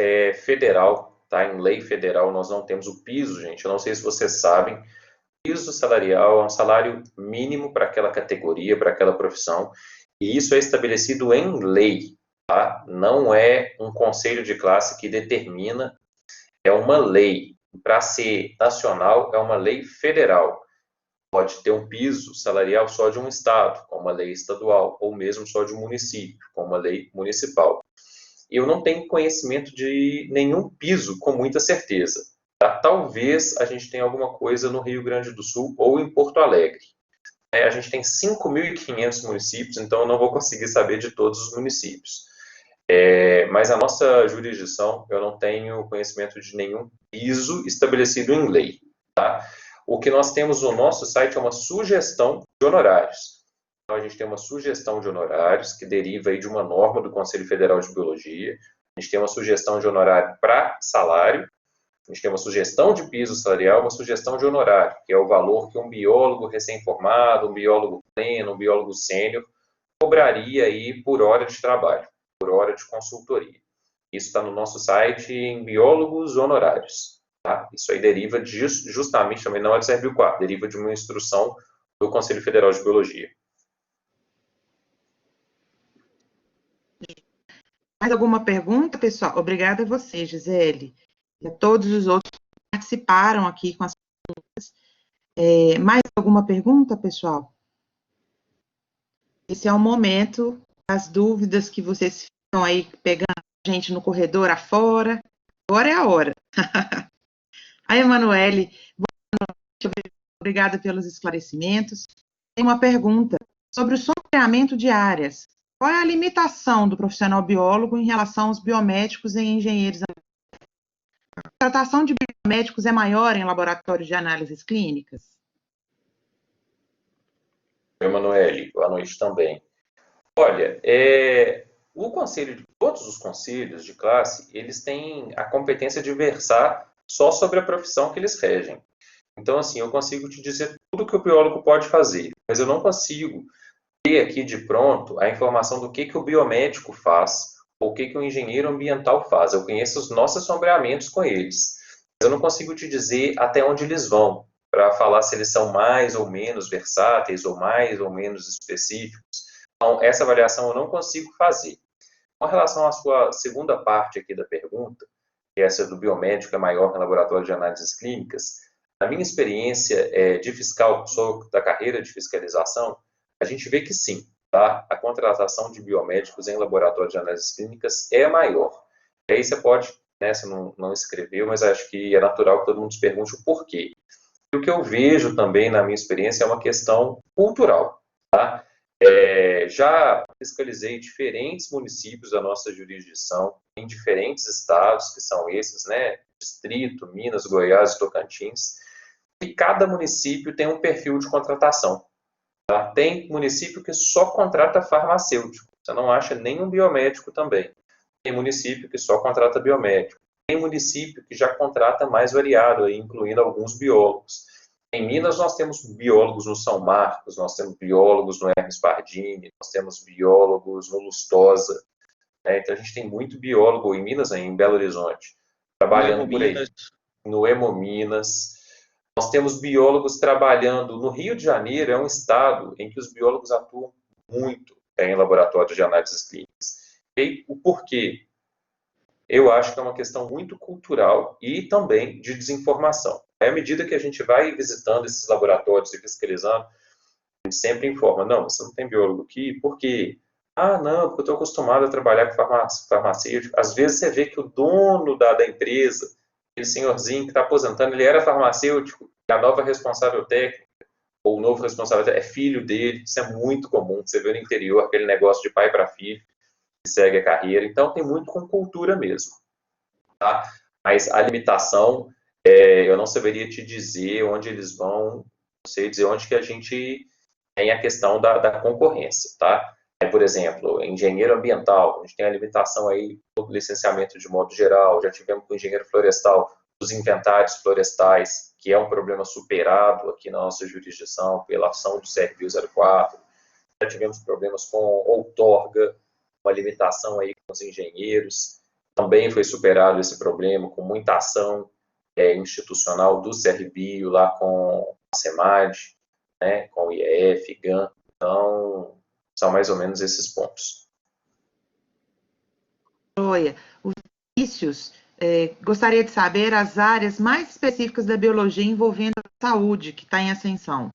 federal, tá? Em lei federal nós não temos o piso, gente. Eu não sei se vocês sabem. O piso salarial é um salário mínimo para aquela categoria, para aquela profissão, e isso é estabelecido em lei, tá? Não é um conselho de classe que determina, é uma lei. Para ser nacional, é uma lei federal. Pode ter um piso salarial só de um estado, com uma lei estadual, ou mesmo só de um município, com uma lei municipal. Eu não tenho conhecimento de nenhum piso com muita certeza. Tá? Talvez a gente tenha alguma coisa no Rio Grande do Sul ou em Porto Alegre. A gente tem 5.500 municípios, então eu não vou conseguir saber de todos os municípios. Mas a nossa jurisdição, eu não tenho conhecimento de nenhum piso estabelecido em lei. Tá? O que nós temos no nosso site é uma sugestão de honorários. Então, a gente tem uma sugestão de honorários que deriva aí de uma norma do Conselho Federal de Biologia. A gente tem uma sugestão de honorário para salário. A gente tem uma sugestão de piso salarial, uma sugestão de honorário, que é o valor que um biólogo recém-formado, um biólogo pleno, um biólogo sênior, cobraria aí por hora de trabalho, por hora de consultoria. Isso está no nosso site em biólogos honorários. Tá? Isso aí deriva justamente, também não é do CRBio 4, deriva de uma instrução do Conselho Federal de Biologia. Mais alguma pergunta, pessoal? Obrigada a você, Gisele, e a todos os outros que participaram aqui com as perguntas. Mais alguma pergunta, pessoal? Esse é o momento das dúvidas que vocês ficam aí pegando a gente no corredor afora. Agora é a hora. A Emanuele, boa noite, obrigada pelos esclarecimentos. Tem uma pergunta sobre o sombreamento de áreas. Qual é a limitação do profissional biólogo em relação aos biomédicos e engenheiros? A tratação de biomédicos é maior em laboratórios de análises clínicas? Emanuele, boa noite também. Olha, todos os conselhos de classe, eles têm a competência de versar só sobre a profissão que eles regem. Então, assim, eu consigo te dizer tudo que o biólogo pode fazer, mas eu não consigo ter aqui de pronto a informação do que o biomédico faz ou o que o engenheiro ambiental faz. Eu conheço os nossos sombreamentos com eles. Eu não consigo te dizer até onde eles vão, para falar se eles são mais ou menos versáteis ou mais ou menos específicos. Então, essa avaliação eu não consigo fazer. Com relação à sua segunda parte aqui da pergunta, que é essa do biomédico é maior que o laboratório de análises clínicas, na minha experiência de fiscal, sou da carreira de fiscalização, a gente vê que sim, tá? A contratação de biomédicos em laboratório de análises clínicas é maior. E aí você pode, né, você não escreveu, mas acho que é natural que todo mundo se pergunte o porquê. E o que eu vejo também na minha experiência é uma questão cultural, tá? Já fiscalizei diferentes municípios da nossa jurisdição, em diferentes estados, que são esses, né? Distrito, Minas, Goiás e Tocantins. E cada município tem um perfil de contratação. Tá? Tem município que só contrata farmacêutico. Você não acha nenhum biomédico também. Tem município que só contrata biomédico. Tem município que já contrata mais variado, aí, incluindo alguns biólogos. Em Minas, nós temos biólogos no São Marcos, nós temos biólogos no Hermes Pardini, nós temos biólogos no Lustosa. Né? Então, a gente tem muito biólogo em Minas, em Belo Horizonte, trabalhando por aí. No Hemominas. Nós temos biólogos trabalhando no Rio de Janeiro, é um estado em que os biólogos atuam muito em laboratórios de análises clínicas. E o porquê? Eu acho que é uma questão muito cultural e também de desinformação. À medida que a gente vai visitando esses laboratórios e fiscalizando, a gente sempre informa, não, você não tem biólogo aqui, por quê? Ah, não, porque eu estou acostumado a trabalhar com farmacêutico. Às vezes você vê que o dono da empresa, aquele senhorzinho que está aposentando, ele era farmacêutico, e a nova responsável técnica, ou o novo responsável técnico, é filho dele. Isso é muito comum, você vê no interior, aquele negócio de pai para filho, que segue a carreira. Então, tem muito com cultura mesmo. Tá? Mas a limitação, eu não saberia te dizer onde eles vão, não sei dizer onde que a gente tem a questão da concorrência, tá? Por exemplo, engenheiro ambiental, a gente tem a limitação aí do licenciamento de modo geral, já tivemos com engenheiro florestal dos inventários florestais, que é um problema superado aqui na nossa jurisdição pela ação do CRBio 04. Já tivemos problemas com outorga, uma limitação aí com os engenheiros. Também foi superado esse problema com muita ação institucional do CRBio, lá com a SEMAD, né, com o IEF, GAN. Então, são mais ou menos esses pontos. Joia. O Vinícius gostaria de saber as áreas mais específicas da biologia envolvendo a saúde, que está em ascensão.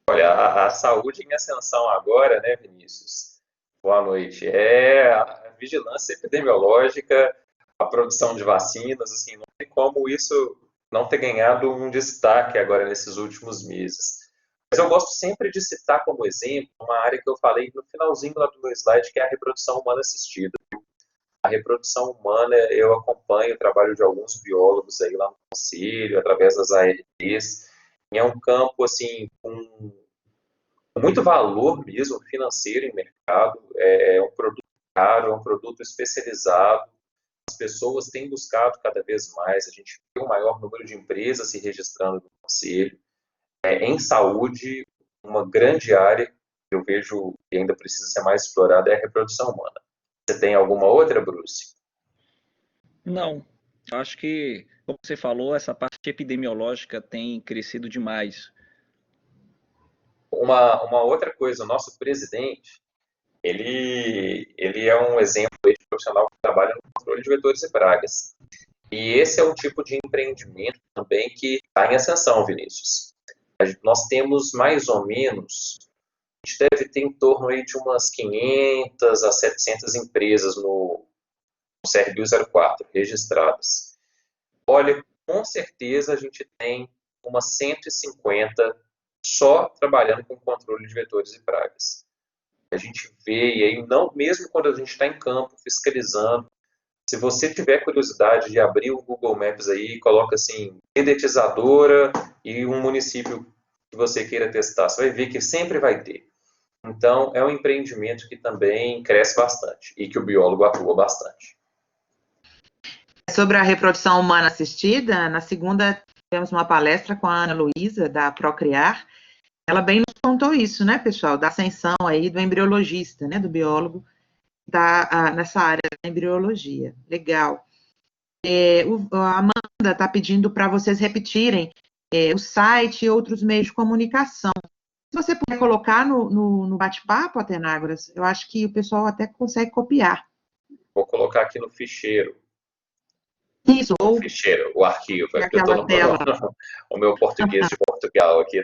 Olha, a saúde em ascensão agora, né, Vinícius? Boa noite. É a vigilância epidemiológica, a produção de vacinas, assim, não tem como isso não ter ganhado um destaque agora nesses últimos meses. Mas eu gosto sempre de citar como exemplo uma área que eu falei no finalzinho lá do meu slide, que é a reprodução humana assistida. A reprodução humana, eu acompanho o trabalho de alguns biólogos aí lá no conselho, através das ARTs, e é um campo, assim, com muito valor mesmo financeiro em mercado, é um produto caro, é um produto especializado, as pessoas têm buscado cada vez mais, a gente vê um maior número de empresas se registrando no conselho. Em saúde, uma grande área que eu vejo que ainda precisa ser mais explorada é a reprodução humana. Você tem alguma outra, Bruce? Não, acho que, como você falou, essa parte epidemiológica tem crescido demais. Uma outra coisa, o nosso presidente, ele é um exemplo de profissional que trabalha no controle de vetores e pragas. E esse é um tipo de empreendimento também que está em ascensão, Vinícius. Nós temos mais ou menos, a gente deve ter em torno aí de umas 500 a 700 empresas no CRBio 04 registradas. Olha, com certeza a gente tem umas 150 só trabalhando com controle de vetores e pragas. A gente vê, e aí, não, mesmo quando a gente está em campo, fiscalizando, se você tiver curiosidade de abrir o Google Maps aí, coloca assim, dedetizadora e um município que você queira testar, você vai ver que sempre vai ter. Então, é um empreendimento que também cresce bastante e que o biólogo atua bastante. Sobre a reprodução humana assistida, na segunda tivemos uma palestra com a Ana Luísa, da Procriar. Ela bem nos contou isso, né, pessoal, da ascensão aí do embriologista, né, do biólogo, nessa área da embriologia. Legal. A Amanda está pedindo para vocês repetirem o site e outros meios de comunicação. Se você puder colocar no bate-papo, Atenágoras, eu acho que o pessoal até consegue copiar. Vou colocar aqui no ficheiro. Isso, ou O ficheiro, o arquivo. É que eu estou naquela tela. o meu português de Portugal aqui.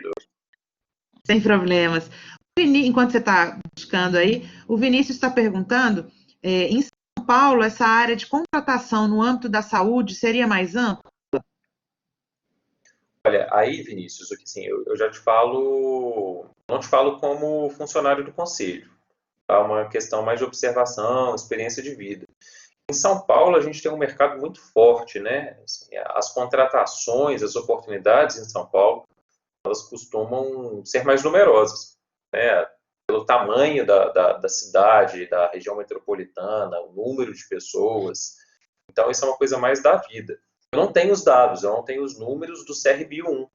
Sem problemas. Enquanto você está buscando aí, o Vinícius está perguntando, em São Paulo, essa área de contratação no âmbito da saúde seria mais ampla? Olha, aí, Vinícius, assim, eu já te falo, não te falo como funcionário do conselho, tá? Uma questão mais de observação, experiência de vida. Em São Paulo, a gente tem um mercado muito forte, né? Assim, as contratações, as oportunidades em São Paulo, elas costumam ser mais numerosas, né? Pelo tamanho da cidade, da região metropolitana, o número de pessoas. Então, isso é uma coisa mais da vida. Eu não tenho os dados, eu não tenho os números do CRBio 1,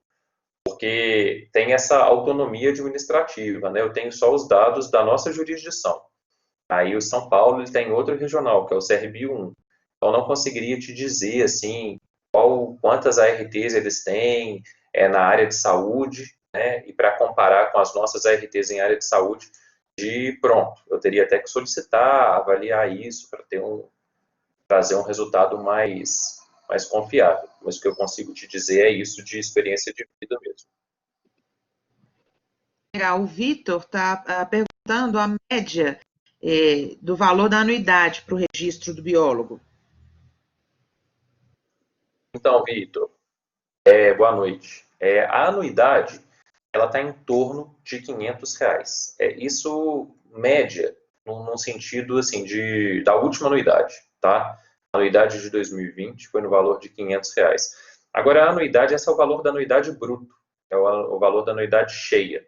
porque tem essa autonomia administrativa, né? Eu tenho só os dados da nossa jurisdição. Aí o São Paulo ele tem outro regional, que é o CRBio 1. Então, não conseguiria te dizer, assim, quantas ARTs eles têm na área de saúde, né? E para comparar com as nossas ARTs em área de saúde, pronto, eu teria até que solicitar, avaliar isso para trazer um resultado mais confiável. Mas o que eu consigo te dizer é isso de experiência de vida mesmo. O Vitor está perguntando a média do valor da anuidade para o registro do biólogo. Então, Vitor, boa noite. A anuidade, ela está em torno de R$ 500. Isso, média, num sentido, assim, da última anuidade, tá? A anuidade de 2020 foi no valor de R$ 500. Agora, a anuidade, esse é o valor da anuidade bruto, é o valor da anuidade cheia.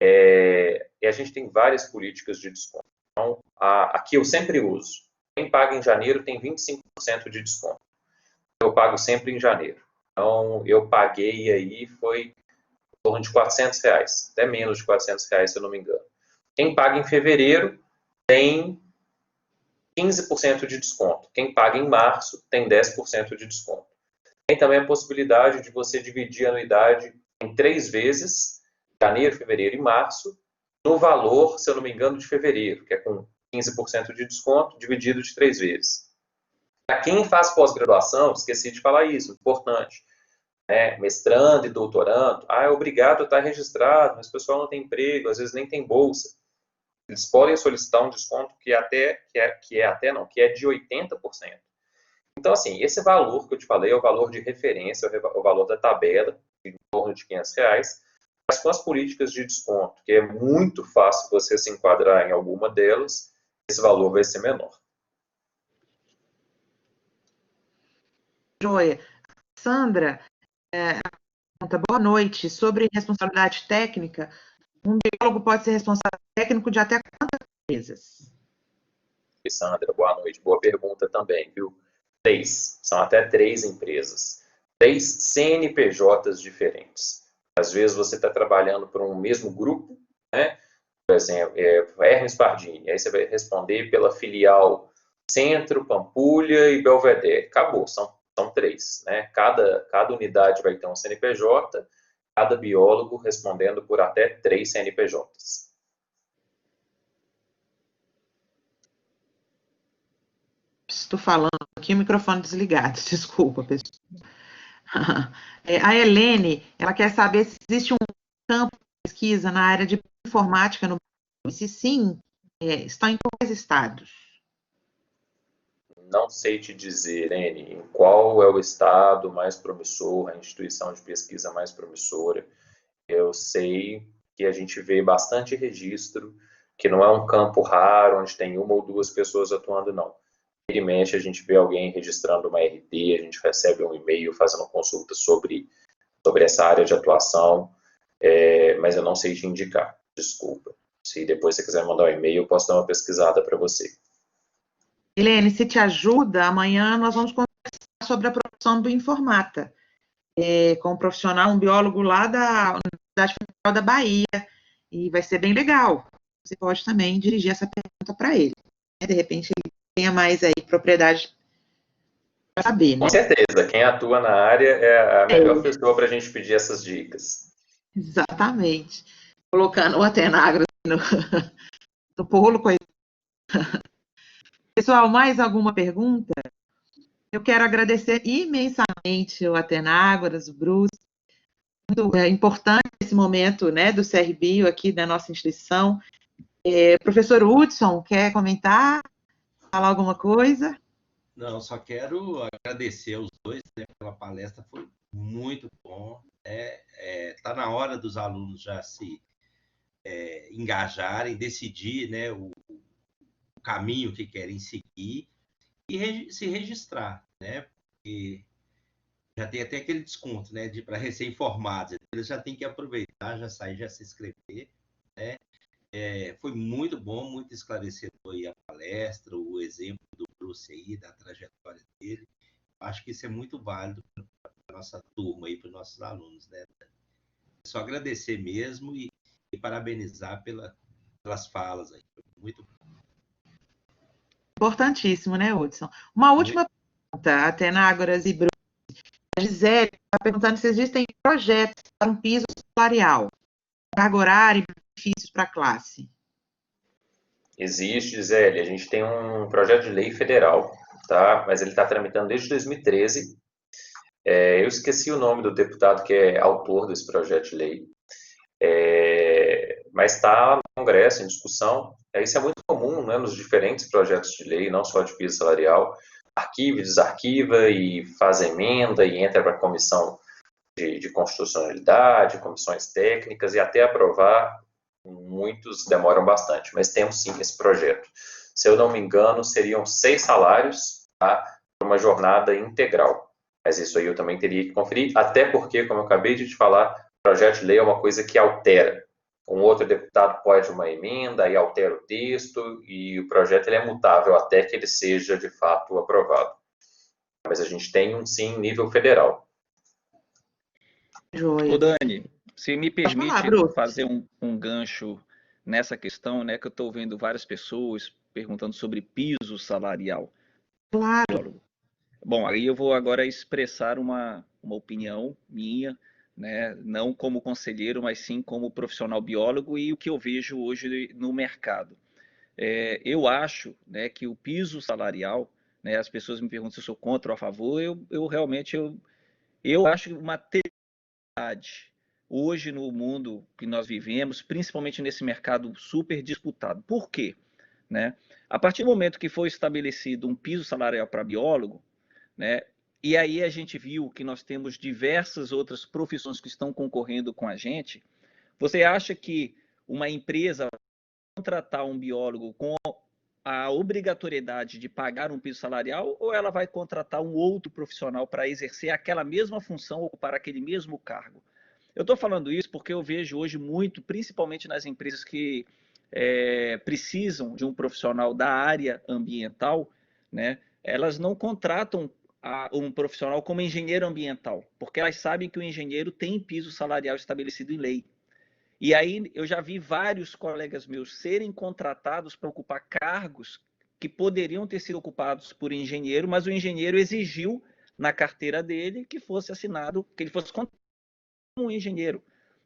E a gente tem várias políticas de desconto. Então, aqui eu sempre uso. Quem paga em janeiro tem 25% de desconto. eu pago sempre em janeiro. Então, eu paguei aí, foi em torno de R$ 400, até menos de R$ 400, se eu não me engano. Quem paga em fevereiro tem 15% de desconto. Quem paga em março tem 10% de desconto. Tem também a possibilidade de você dividir a anuidade em 3 vezes, janeiro, fevereiro e março, no valor, se eu não me engano, de fevereiro, que é com 15% de desconto, dividido de 3 vezes. Para quem faz pós-graduação, esqueci de falar isso, importante, né? Mestrando e doutorando, é obrigado a estar registrado, mas o pessoal não tem emprego, às vezes nem tem bolsa. Eles podem solicitar um desconto que é de 80%. Então, assim, esse valor que eu te falei é o valor de referência, o valor da tabela, em torno de R$ 500, mas com as políticas de desconto, que é muito fácil você se enquadrar em alguma delas, esse valor vai ser menor. Joia. Sandra, pergunta, boa noite. Sobre responsabilidade técnica, um biólogo pode ser responsável técnico de até quantas empresas? Sandra, boa noite. Boa pergunta também, viu? 3. São até 3 empresas. 3 CNPJs diferentes. Às vezes você está trabalhando para um mesmo grupo, né? Por exemplo, Hermes Pardini. Aí você vai responder pela filial Centro, Pampulha e Belvedere. Acabou, são 3. Né? Cada unidade vai ter um CNPJ, cada biólogo respondendo por até 3 CNPJs. Estou falando aqui, o microfone desligado, desculpa, pessoal. A Helene, ela quer saber se existe um campo de pesquisa na área de informática no Brasil, e se sim, está em quais estados? Não sei te dizer, Ene, em qual é o estado mais promissor, a instituição de pesquisa mais promissora. Eu sei que a gente vê bastante registro, que não é um campo raro, onde tem 1 ou 2 pessoas atuando, não. Vira e mexe, a gente vê alguém registrando uma RD, a gente recebe um e-mail fazendo consulta sobre essa área de atuação, mas eu não sei te indicar, desculpa. Se depois você quiser mandar um e-mail, eu posso dar uma pesquisada para você. Helene, se te ajuda, amanhã nós vamos conversar sobre a profissão do informata, com um profissional, um biólogo lá da Universidade Federal da Bahia, e vai ser bem legal. Você pode também dirigir essa pergunta para ele. De repente, ele tenha mais aí propriedade para saber, né? Com certeza, quem atua na área é a melhor pessoa para a gente pedir essas dicas. Exatamente. Colocando o Atenagro no bolo, coisa. Pessoal, mais alguma pergunta? Eu quero agradecer imensamente o Atenágoras, o Bruce. Muito importante esse momento, né, do CRBio aqui da nossa instituição. Professor Hudson, quer comentar? Falar alguma coisa? Não, só quero agradecer aos dois, né, pela palestra, foi muito bom. Tá na hora dos alunos já se engajarem, decidir, né, o caminho que querem seguir e se registrar, né? Porque já tem até aquele desconto, né, para recém-formados. Eles já têm que aproveitar, já sair, já se inscrever, né? Foi muito bom, muito esclarecedor aí a palestra, o exemplo do Bruce aí, da trajetória dele. Acho que isso é muito válido para a nossa turma aí, para os nossos alunos, né? Só agradecer mesmo e parabenizar pelas falas aí. Foi muito bom. Importantíssimo, né, Hudson? Uma última pergunta, Atenágoras e Bruce. A Gisele está perguntando se existem projetos para um piso salarial, carga horária e benefícios para a classe. Existe, Gisele. A gente tem um projeto de lei federal, tá? Mas ele está tramitando desde 2013. Eu esqueci o nome do deputado que é autor desse projeto de lei, mas está no Congresso em discussão. Isso é muito comum, né, nos diferentes projetos de lei, não só de piso salarial. Arquiva, desarquiva e faz emenda e entra para a comissão de constitucionalidade, comissões técnicas e até aprovar. Muitos demoram bastante, mas temos sim esse projeto. Se eu não me engano, seriam 6 salários, tá, para uma jornada integral. Mas isso aí eu também teria que conferir, até porque, como eu acabei de te falar, o projeto de lei é uma coisa que altera. Um outro deputado pode uma emenda, aí altera o texto, e o projeto ele é mutável até que ele seja, de fato, aprovado. mas a gente tem um sim nível federal. Joia. Ô Dani, se me Pode falar, permite Bruce. fazer um gancho nessa questão, né, que eu estou vendo várias pessoas perguntando sobre piso salarial. Claro. Bom, aí eu vou agora expressar uma opinião minha, né, não como conselheiro, mas sim como profissional biólogo e o que eu vejo hoje no mercado. Eu acho, né, que o piso salarial, né, as pessoas me perguntam se eu sou contra ou a favor, eu realmente eu acho uma temeridade hoje no mundo que nós vivemos, principalmente nesse mercado super disputado. Por quê? Né? A partir do momento que foi estabelecido um piso salarial para biólogo, né, e aí a gente viu que nós temos diversas outras profissões que estão concorrendo com a gente, você acha que uma empresa vai contratar um biólogo com a obrigatoriedade de pagar um piso salarial ou ela vai contratar um outro profissional para exercer aquela mesma função, ocupar aquele mesmo cargo? Eu estou falando isso porque eu vejo hoje muito, principalmente nas empresas que precisam de um profissional da área ambiental, né? Elas não contratam um profissional como engenheiro ambiental, porque elas sabem que o engenheiro tem piso salarial estabelecido em lei. E aí eu já vi vários colegas meus serem contratados para ocupar cargos que poderiam ter sido ocupados por engenheiro, mas o engenheiro exigiu na carteira dele que fosse assinado, que ele fosse contratado como um engenheiro,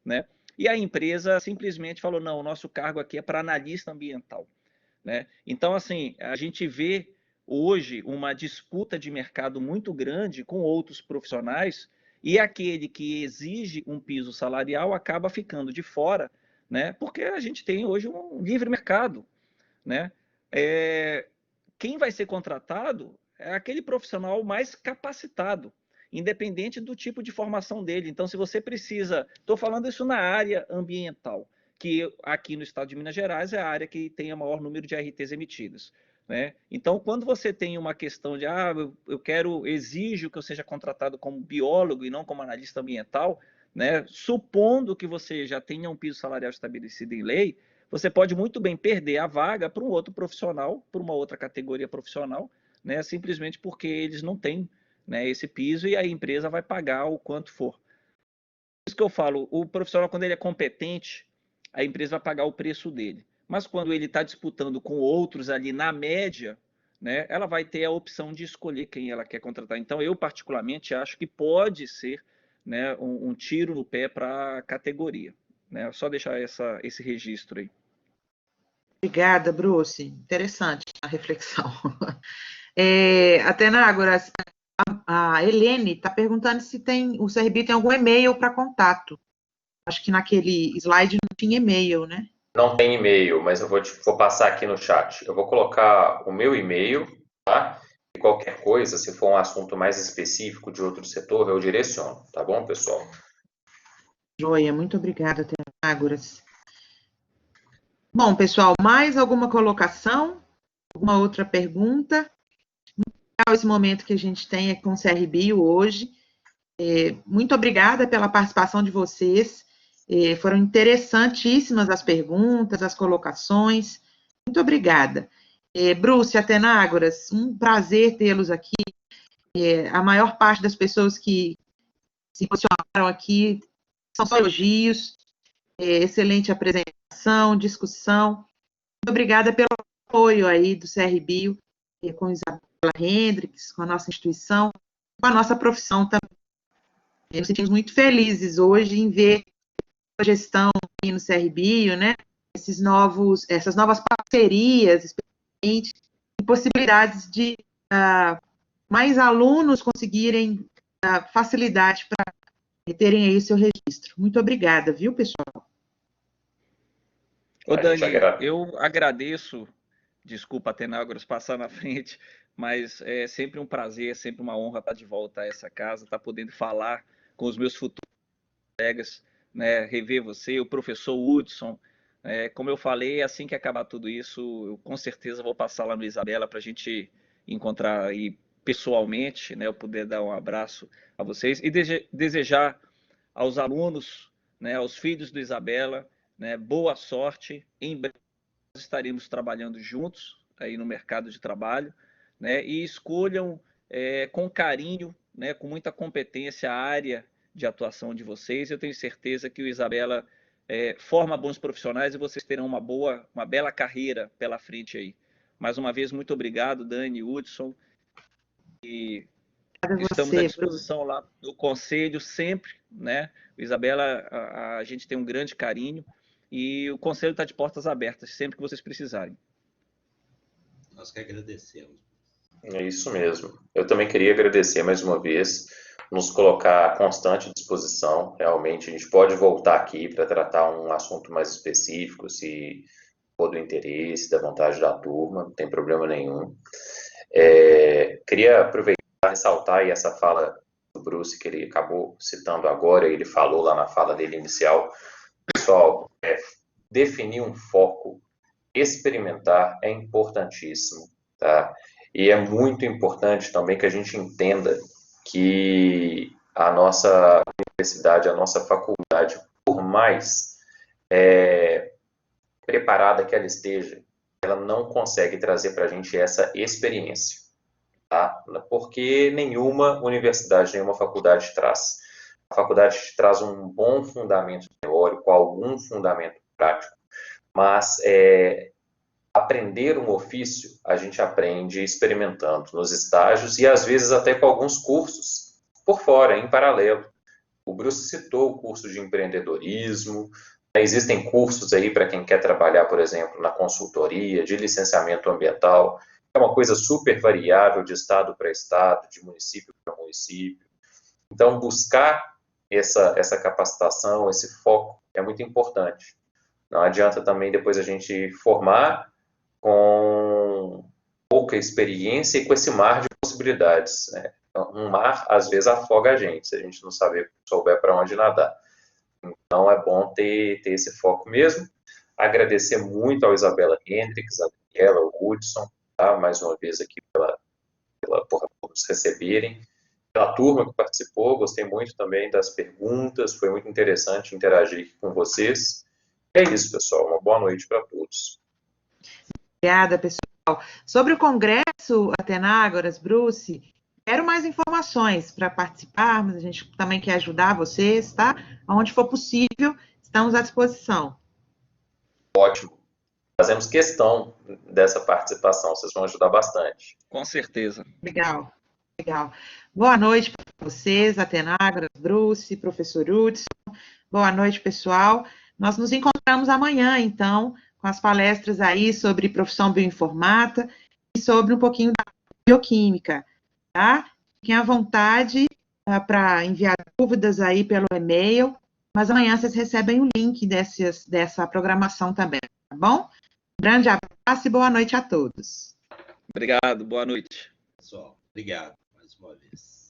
né? E a empresa simplesmente falou: não, o nosso cargo aqui é para analista ambiental, né? Então, assim, a gente vê hoje uma disputa de mercado muito grande com outros profissionais e aquele que exige um piso salarial acaba ficando de fora, né? Porque a gente tem hoje um livre mercado, né? Quem vai ser contratado é aquele profissional mais capacitado, independente do tipo de formação dele. Então, se você precisa, estou falando isso na área ambiental, que aqui no estado de Minas Gerais é a área que tem o maior número de RTs emitidos, né? Então, quando você tem uma questão de, eu quero, exijo que eu seja contratado como biólogo e não como analista ambiental, né? Supondo que você já tenha um piso salarial estabelecido em lei, você pode muito bem perder a vaga para um outro profissional, para uma outra categoria profissional, né? Simplesmente porque eles não têm, né, esse piso e a empresa vai pagar o quanto for. Por isso que eu falo, o profissional, quando ele é competente, a empresa vai pagar o preço dele. Mas quando ele está disputando com outros ali na média, né, ela vai ter a opção de escolher quem ela quer contratar. Então, eu particularmente acho que pode ser, né, um tiro no pé para a categoria. Né? Só deixar esse registro aí. Obrigada, Bruce. Interessante a reflexão. Até na agora, a Helene está perguntando se o CRB tem algum e-mail para contato. Acho que naquele slide não tinha e-mail, né? Não tem e-mail, mas eu vou passar aqui no chat. Eu vou colocar o meu e-mail, tá? E qualquer coisa, se for um assunto mais específico de outro setor, eu direciono, tá bom, pessoal? Joia, muito obrigada, Tenágoras. Bom, pessoal, mais alguma colocação? Alguma outra pergunta? Esse momento que a gente tem é com o CRBio hoje. Muito obrigada pela participação de vocês. Foram interessantíssimas as perguntas, as colocações. Muito obrigada. Bruce, Atenágoras, um prazer tê-los aqui. A maior parte das pessoas que se posicionaram aqui são só elogios. Excelente apresentação, discussão. Muito obrigada pelo apoio aí do CRBio, com Isabela Hendricks, com a nossa instituição, com a nossa profissão também. Nos sentimos muito felizes hoje em ver a gestão aqui no CRBio, né? Essas novas parcerias, especialmente, e possibilidades de mais alunos conseguirem facilidade para terem aí seu registro. Muito obrigada, viu, pessoal? Ô Dani, eu agradeço, desculpa Atenágoras passar na frente, mas é sempre um prazer, é sempre uma honra estar de volta a essa casa, estar podendo falar com os meus futuros colegas, né, rever você, o professor Hudson. Como eu falei, assim que acabar tudo isso, eu com certeza vou passar lá no Isabela para a gente encontrar aí pessoalmente, né, eu poder dar um abraço a vocês e desejar aos alunos, né, aos filhos do Isabela, né, boa sorte. Em breve estaremos trabalhando juntos aí no mercado de trabalho, né, e escolham com carinho, né, com muita competência a área de atuação de vocês. Eu tenho certeza que o Isabela forma bons profissionais e vocês terão uma bela carreira pela frente aí. Mais uma vez, muito obrigado, Dani, Hudson, e estamos à disposição lá no conselho sempre, né? O Isabela, a gente tem um grande carinho e o conselho está de portas abertas sempre que vocês precisarem. Nós que agradecemos. É isso mesmo. Eu também queria agradecer mais uma vez, nos colocar à constante disposição. Realmente, a gente pode voltar aqui para tratar um assunto mais específico, se for do interesse, da vontade da turma, não tem problema nenhum. Queria aproveitar e ressaltar aí essa fala do Bruce, que ele acabou citando agora, ele falou lá na fala dele inicial. Pessoal, definir um foco, experimentar é importantíssimo, tá? E é muito importante também que a gente entenda que a nossa universidade, a nossa faculdade, por mais preparada que ela esteja, ela não consegue trazer para a gente essa experiência, tá? Porque nenhuma universidade, nenhuma faculdade traz. A faculdade traz um bom fundamento teórico, algum fundamento prático, mas aprender um ofício, a gente aprende experimentando nos estágios e às vezes até com alguns cursos por fora, em paralelo. O Bruce citou o curso de empreendedorismo, existem cursos aí para quem quer trabalhar, por exemplo, na consultoria, de licenciamento ambiental, é uma coisa super variável de estado para estado, de município para município. Então, buscar essa capacitação, esse foco é muito importante. Não adianta também depois a gente formar com pouca experiência e com esse mar de possibilidades, né? Então, um mar, às vezes, afoga a gente, se a gente não souber para onde nadar. Então, é bom ter esse foco mesmo. Agradecer muito ao Isabela Hendricks, a Daniela, o Hudson, tá? Mais uma vez aqui por nos receberem, pela turma que participou, gostei muito também das perguntas, foi muito interessante interagir aqui com vocês. É isso, pessoal, uma boa noite para todos. Obrigada, pessoal. Sobre o Congresso Atenágoras, Bruce, quero mais informações para participarmos, a gente também quer ajudar vocês, tá? Onde for possível, estamos à disposição. Ótimo. Fazemos questão dessa participação, vocês vão ajudar bastante. Com certeza. Legal, legal. Boa noite para vocês, Atenágoras, Bruce, professor Hudson. Boa noite, pessoal. Nós nos encontramos amanhã, então, com as palestras aí sobre profissão bioinformata e sobre um pouquinho da bioquímica, tá? Fiquem à vontade para enviar dúvidas aí pelo e-mail, mas amanhã vocês recebem o link dessa programação também, tá bom? Grande abraço e boa noite a todos. Obrigado, boa noite. Pessoal, obrigado mais uma vez.